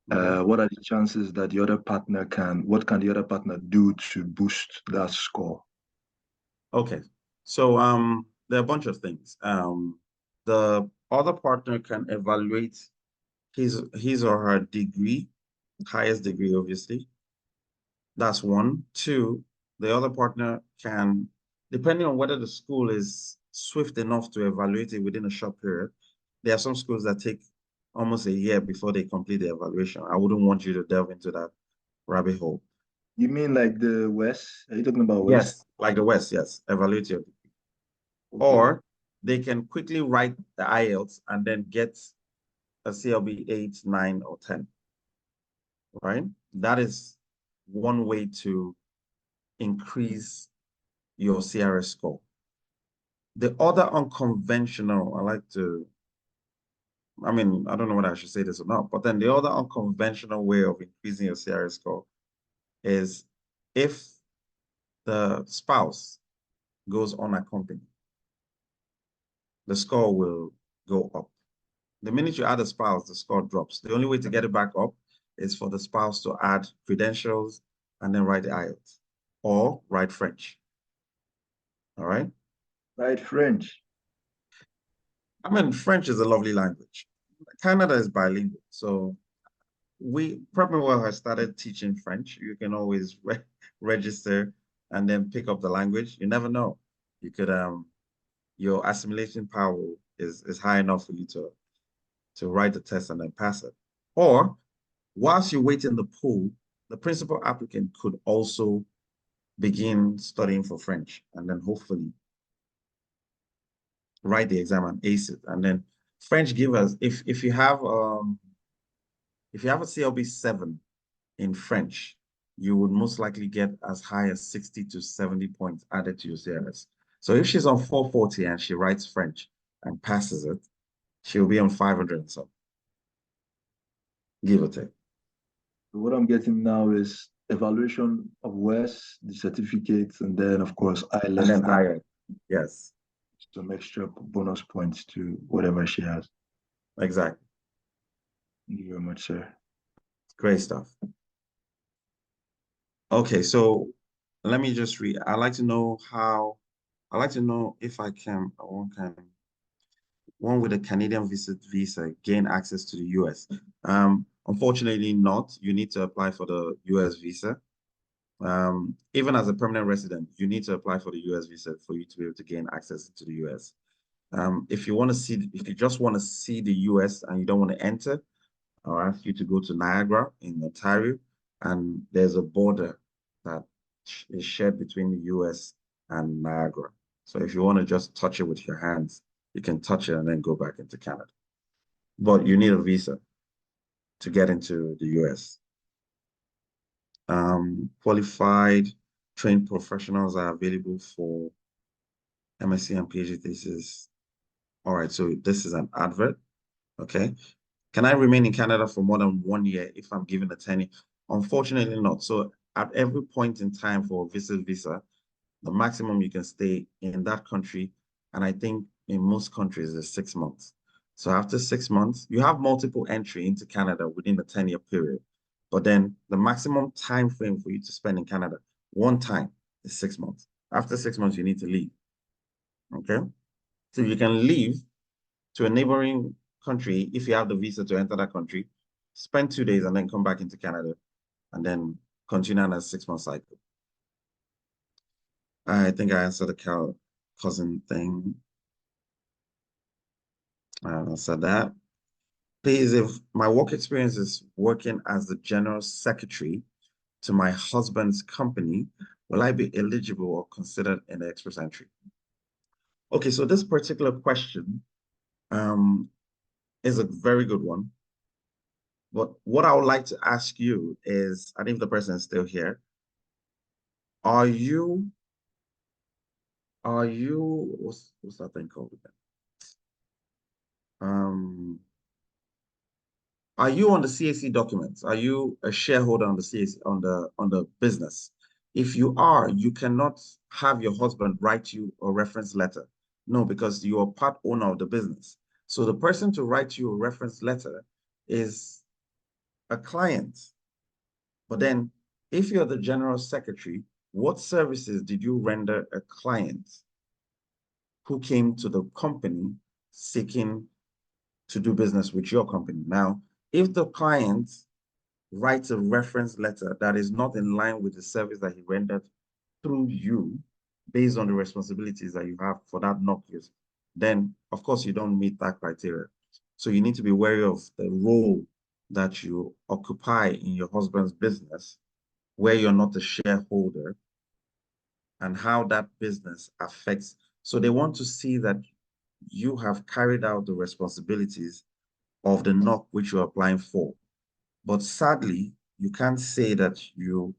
What are the chances that what can the other partner do to boost that score? Okay, so there are a bunch of things. The other partner can evaluate his or her degree, highest degree, obviously. That's one. Two, the other partner can, depending on whether the school is swift enough to evaluate it within a short period. There are some schools that take almost a year before they complete the evaluation. I wouldn't want you to delve into that rabbit hole. You mean like the West? Are you talking about West? Yes, like the West, yes. Evaluate your degree. Okay. Or they can quickly write the IELTS and then get a CLB 8, 9, or 10, right? That is one way to increase your CRS score. The other unconventional, I don't know whether I should say this or not, but then the other unconventional way of increasing your CRS score is if the spouse goes unaccompanied, the score will go up. The minute you add a spouse, the score drops. The only way to get it back up is for the spouse to add credentials and then write the IELTS or write French. All right? Right, French. French is a lovely language. Canada is bilingual. So Prep Me Well has started teaching French. You can always register and then pick up the language. You never know. You could your assimilation power is high enough for you to write the test and then pass it. Or whilst you wait in the pool, the principal applicant could also begin studying for French and then hopefully write the exam and ace it. And then French givers, if you have a CLB 7 in French, you would most likely get as high as 60 to 70 points added to your CRS. So if she's on 440 and she writes French and passes it, she'll be on 500 and something, give or take. What I'm getting now is evaluation of WES, the certificates, and then of course And IELTS, then higher, yes, some extra bonus points to whatever she has. exactly. Thank you very much, sir. Great stuff. Okay, so let me just read. I'd like to know if I can, one with a Canadian visa gain access to the US. Unfortunately not. You need to apply for the US visa. Even as a permanent resident, you need to apply for the US visa for you to be able to gain access to the US. If you just want to see the US and you don't want to enter, I'll ask you to go to Niagara in Ontario, and there's a border that is shared between the US and Niagara. So if you want to just touch it with your hands, you can touch it and then go back into Canada. But you need a visa to get into the US. Qualified trained professionals are available for MSc and PhD thesis. All right, so this is an advert. Okay. Can I remain in Canada for more than 1 year if I'm given a 10-year? Unfortunately not. So at every point in time for a visit visa, the maximum you can stay in that country, and I think in most countries is 6 months. So after 6 months, you have multiple entry into Canada within the 10-year period. But then the maximum time frame for you to spend in Canada, one time, is 6 months. After 6 months, you need to leave. Okay? So you can leave to a neighboring country if you have the visa to enter that country, spend 2 days and then come back into Canada and then continue on a 6-month cycle. I think I answered the cousin thing. I said that. Please, if my work experience is working as the general secretary to my husband's company, will I be eligible or considered in the express entry? Okay, so this particular question is a very good one. But what I would like to ask you is, I think the person is still here. Are you, what's that thing called again? Are you on the CAC documents? Are you a shareholder on the CAC, on the business? If you are, you cannot have your husband write you a reference letter. No, because you are part owner of the business. So the person to write you a reference letter is a client. But then if you're the general secretary, what services did you render a client who came to the company seeking to do business with your company? Now, if the client writes a reference letter that is not in line with the service that he rendered through you, based on the responsibilities that you have for that NOC, then of course you don't meet that criteria. So you need to be wary of the role that you occupy in your husband's business, where you're not a shareholder, and how that business affects. So they want to see that you have carried out the responsibilities of the NOC which you're applying for. But sadly, you can't say that you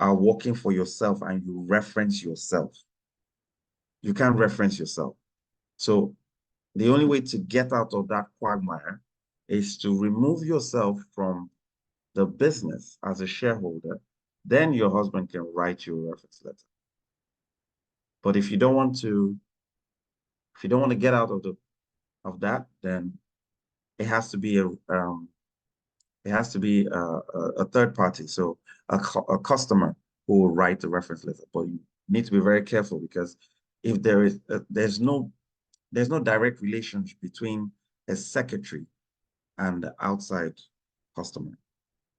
are working for yourself and you reference yourself. You can't reference yourself. So the only way to get out of that quagmire is to remove yourself from the business as a shareholder. Then your husband can write you a reference letter. But if you don't want to get out of that, then it has to be a third party, so a customer who will write the reference letter. But you need to be very careful, because if there's no direct relationship between a secretary and the outside customer,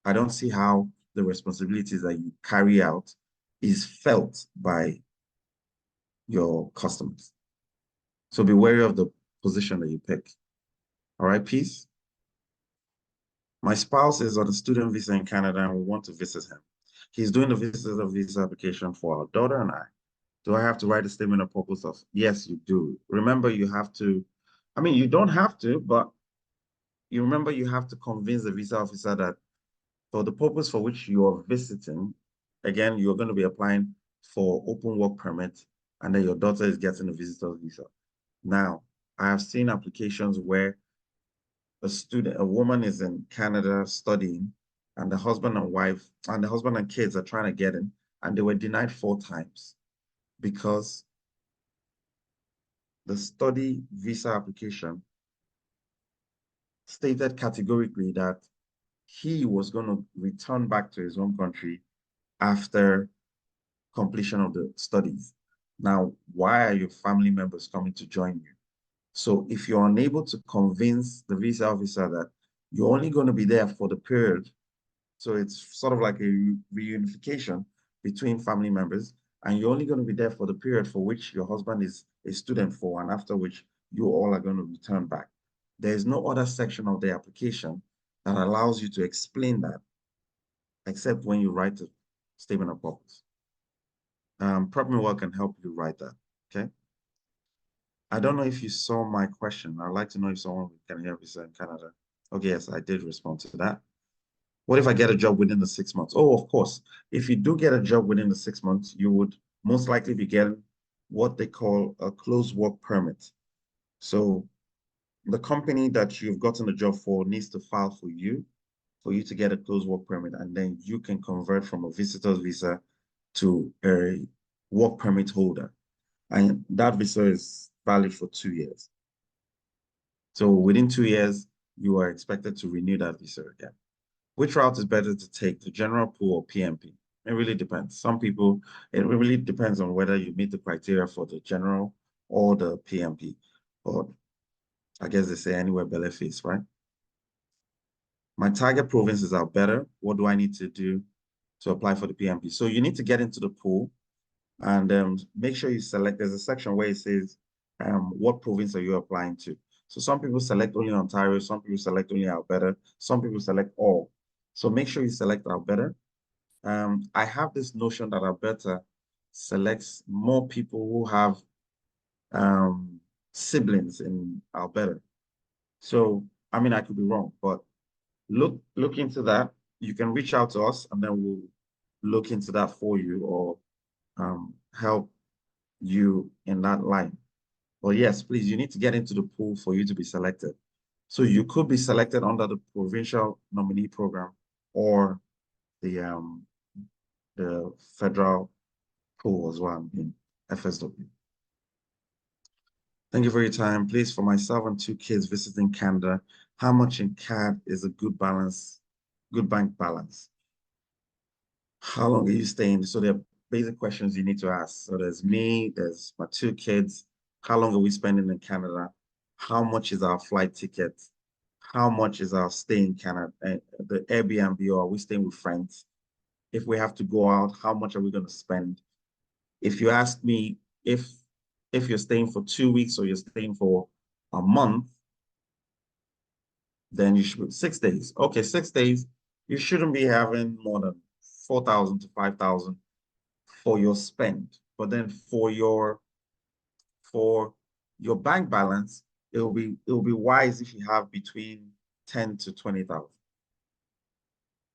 I don't see how the responsibilities that you carry out is felt by your customers. So be wary of the position that you pick. All right, peace. My spouse is on a student visa in Canada and we want to visit him. He's doing the visitor visa application for our daughter and I. Do I have to write a statement of purpose of? Yes, you do. Remember, you have to, I mean, you don't have to, but you remember you have to convince the visa officer that for the purpose for which you are visiting, again, you're going to be applying for open work permit and then your daughter is getting a visitor visa. Now, I have seen applications where a woman is in Canada studying, and the husband and kids are trying to get in, and they were denied 4 times because the study visa application stated categorically that he was going to return back to his home country after completion of the studies. Now, why are your family members coming to join you? So if you're unable to convince the visa officer that you're only going to be there for the period, so it's sort of like a reunification between family members, and you're only going to be there for the period for which your husband is a student for, and after which you all are going to return back. There is no other section of the application that allows you to explain that, except when you write a statement of purpose. Prep can help you write that, okay? I don't know if you saw my question. I'd like to know if someone can hear me in Canada. Okay, yes, I did respond to that. What if I get a job within the 6 months? Oh, of course. If you do get a job within the 6 months, you would most likely be getting what they call a closed work permit. So the company that you've gotten a job for needs to file for you to get a closed work permit, and then you can convert from a visitor's visa to a work permit holder. And that visa is valid for 2 years. So within 2 years, you are expected to renew that visa again. Which route is better to take, the general pool or PMP? It really depends. Some people, it really depends on whether you meet the criteria for the general or the PMP. Or I guess they say anywhere belly face, right? My target province is Alberta. What do I need to do to apply for the PMP? So you need to get into the pool and make sure you select, there's a section where it says, what province are you applying to? So some people select only Ontario, some people select only Alberta, some people select all. So make sure you select Alberta. I have this notion that Alberta selects more people who have siblings in Alberta. So, I mean, I could be wrong, but look into that. You can reach out to us and then we'll look into that for you or help you in that line. But yes, please, you need to get into the pool for you to be selected. So you could be selected under the provincial nominee program or the federal pool as well in FSW. Thank you for your time. Please, for myself and 2 kids visiting Canada, how much in CAD is a good balance, good bank balance? How long are you staying? So there are basic questions you need to ask. So there's me, there's my 2 kids. How long are we spending in Canada? How much is our flight ticket? How much is our stay in Canada? The Airbnb, or are we staying with friends? If we have to go out, how much are we going to spend? If you ask me if you're staying for 2 weeks or you're staying for a month, then you should 6 days. Okay, 6 days, you shouldn't be having more than 4,000 to 5,000 for your spend. But then for your bank balance, it'll be wise if you have between 10 to 20,000.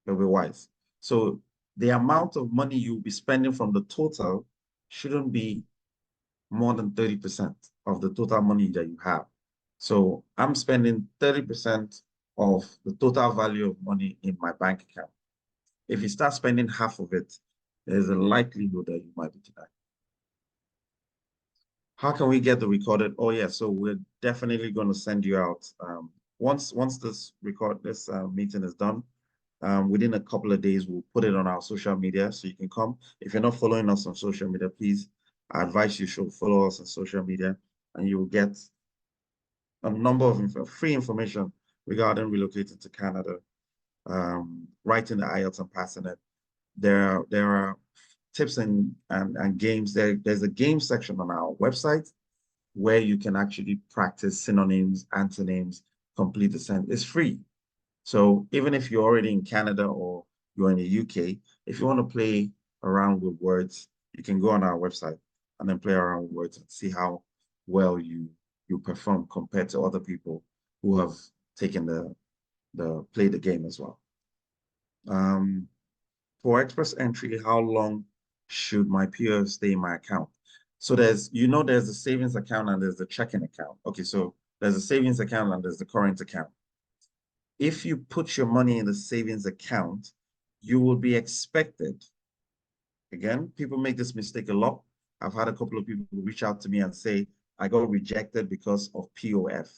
It'll be wise. So the amount of money you'll be spending from the total shouldn't be more than 30% of the total money that you have. So I'm spending 30% of the total value of money in my bank account. If you start spending half of it, there's a likelihood that you might be denied. How can we get the recorded? Oh yeah, so we're definitely going to send you out. Once this meeting is done, within a couple of days, we'll put it on our social media so you can come. If you're not following us on social media, please, I advise you should follow us on social media and you will get a number of free information regarding relocating to Canada, writing the IELTS and passing it. There are tips and games. There's a game section on our website. where you can actually practice synonyms, antonyms, complete the sentence. It's free. So even if you're already in Canada or you're in the UK, if you want to play around with words, you can go on our website and then play around with words and see how well you perform compared to other people who have taken played the game as well. For express entry, how long should my POF stay in my account? So there's a savings account and there's the checking account. Okay, so there's a savings account and there's the current account. If you put your money in the savings account, you will be expected. Again, people make this mistake a lot. I've had a couple of people reach out to me and say, I got rejected because of POF.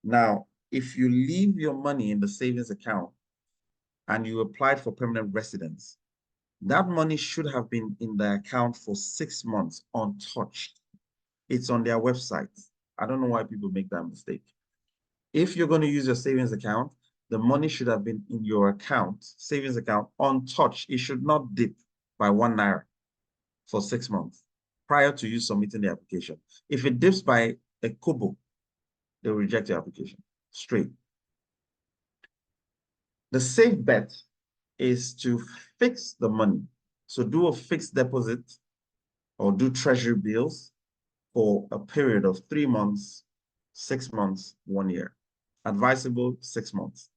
Now, if you leave your money in the savings account and you applied for permanent residence, that money should have been in the account for 6 months untouched. It's on their website. I don't know why people make that mistake. If you're going to use your savings account, the money should have been in your account, savings account, untouched. It should not dip by ₦1 for 6 months prior to you submitting the application. If it dips by a kobo, they'll reject your application straight. The safe bet is to fix the money. So do a fixed deposit or do treasury bills for a period of 3 months, 6 months, 1 year. Advisable, 6 months.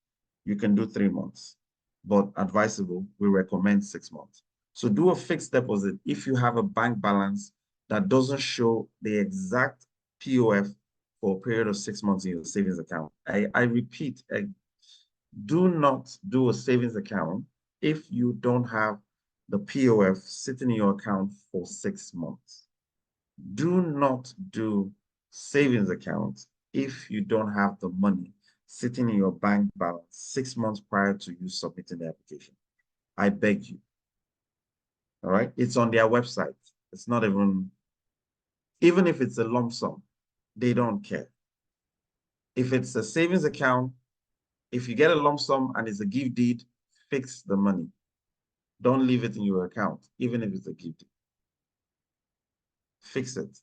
You can do 3 months, but advisable, we recommend 6 months. So do a fixed deposit if you have a bank balance that doesn't show the exact POF for a period of 6 months in your savings account. I repeat, do not do a savings account if you don't have the POF sitting in your account for 6 months. Do not do savings accounts if you don't have the money sitting in your bank balance 6 months prior to you submitting the application. I beg you. All right. It's on their website. It's not even if it's a lump sum, they don't care. If it's a savings account, if you get a lump sum and it's a gift deed, fix the money. Don't leave it in your account, even if it's a gift deed. Fix it.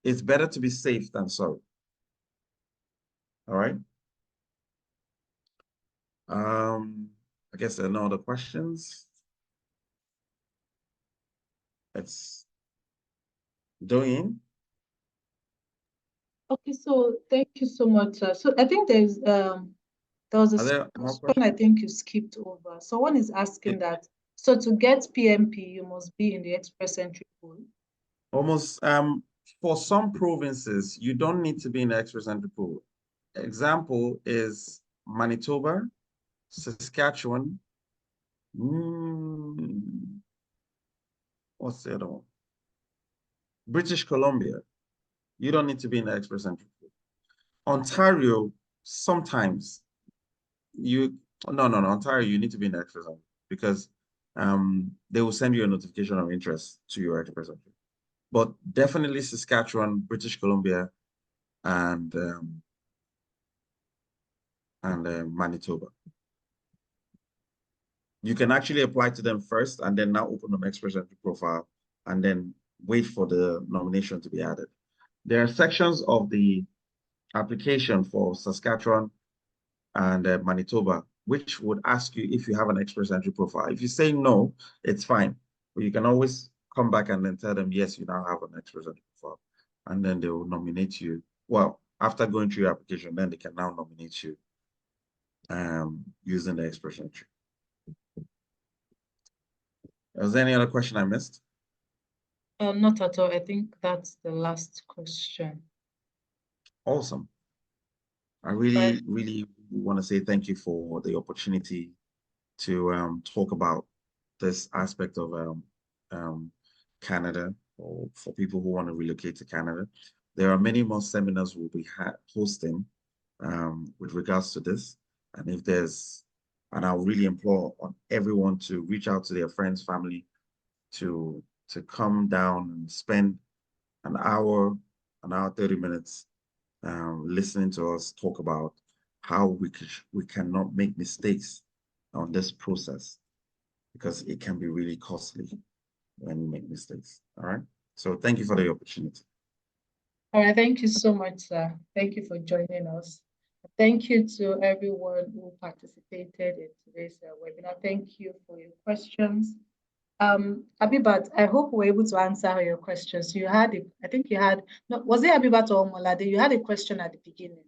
It's better to be safe than sorry. All right. I guess there are no other questions. It's doing. Okay, so thank you so much. So I think there was Are a there more question I questions? think you skipped over. Someone is asking that, so to get PMP, you must be in the express entry pool. Almost for some provinces, you don't need to be in the express entry pool. Example is Manitoba, Saskatchewan. What's the other one? British Columbia. You don't need to be in the express entry pool. Ontario, sometimes no, Ontario, you need to be in the express entry because they will send you a notification of interest to your express entry. But definitely Saskatchewan, British Columbia, and Manitoba. You can actually apply to them first and then now open an express entry profile and then wait for the nomination to be added. There are sections of the application for Saskatchewan and Manitoba, which would ask you if you have an express entry profile. If you say no, it's fine. But you can always come back and then tell them, yes, you now have an express entry profile. And then they will nominate you. Well, after going through your application, then they can now nominate you using the express entry. Is there any other question I missed? Not at all. I think that's the last question. Awesome. I really, really want to say thank you for the opportunity to talk about this aspect of Canada, or for people who want to relocate to Canada. There are many more seminars we'll be hosting with regards to this. And if there's, and I'll really implore on everyone to reach out to their friends, family, to come down and spend an hour 30 minutes listening to us talk about how we cannot make mistakes on this process, because it can be really costly when you make mistakes. All right. So thank you for the opportunity. All right, thank you so much, sir. Thank you for joining us. Thank you to everyone who participated in today's webinar. Thank you for your questions. Abibat, I hope we're able to answer your questions. You had, I think you had, no, was it Abibat or Molade? You had a question at the beginning.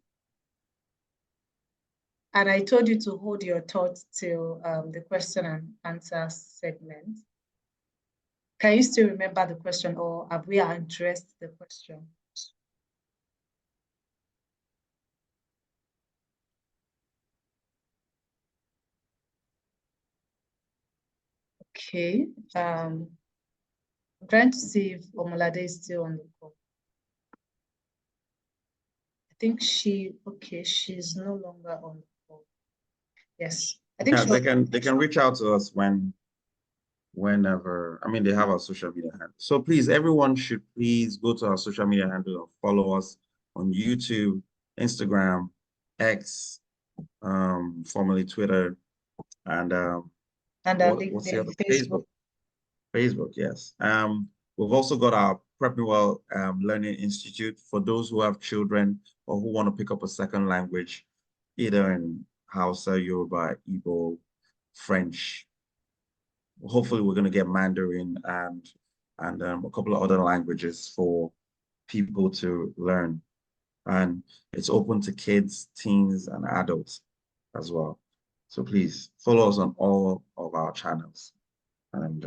And I told you to hold your thoughts till the question and answer segment. Can you still remember the question, or have we addressed the question? Okay. I'm trying to see if Omolade is still on the call. I think she's no longer on the call. Yes. I think they can reach out to us whenever. I mean, they have our social media handle. So please, everyone should please go to our social media handle and follow us on YouTube, Instagram, X, formerly Twitter, and what's the other? Facebook. Facebook, yes. We've also got our Prepping Well Learning Institute for those who have children or who want to pick up a second language, either in Hausa, Yoruba, Igbo, French. Hopefully, we're going to get Mandarin and a couple of other languages for people to learn. And it's open to kids, teens, and adults as well. So please follow us on all of our channels. And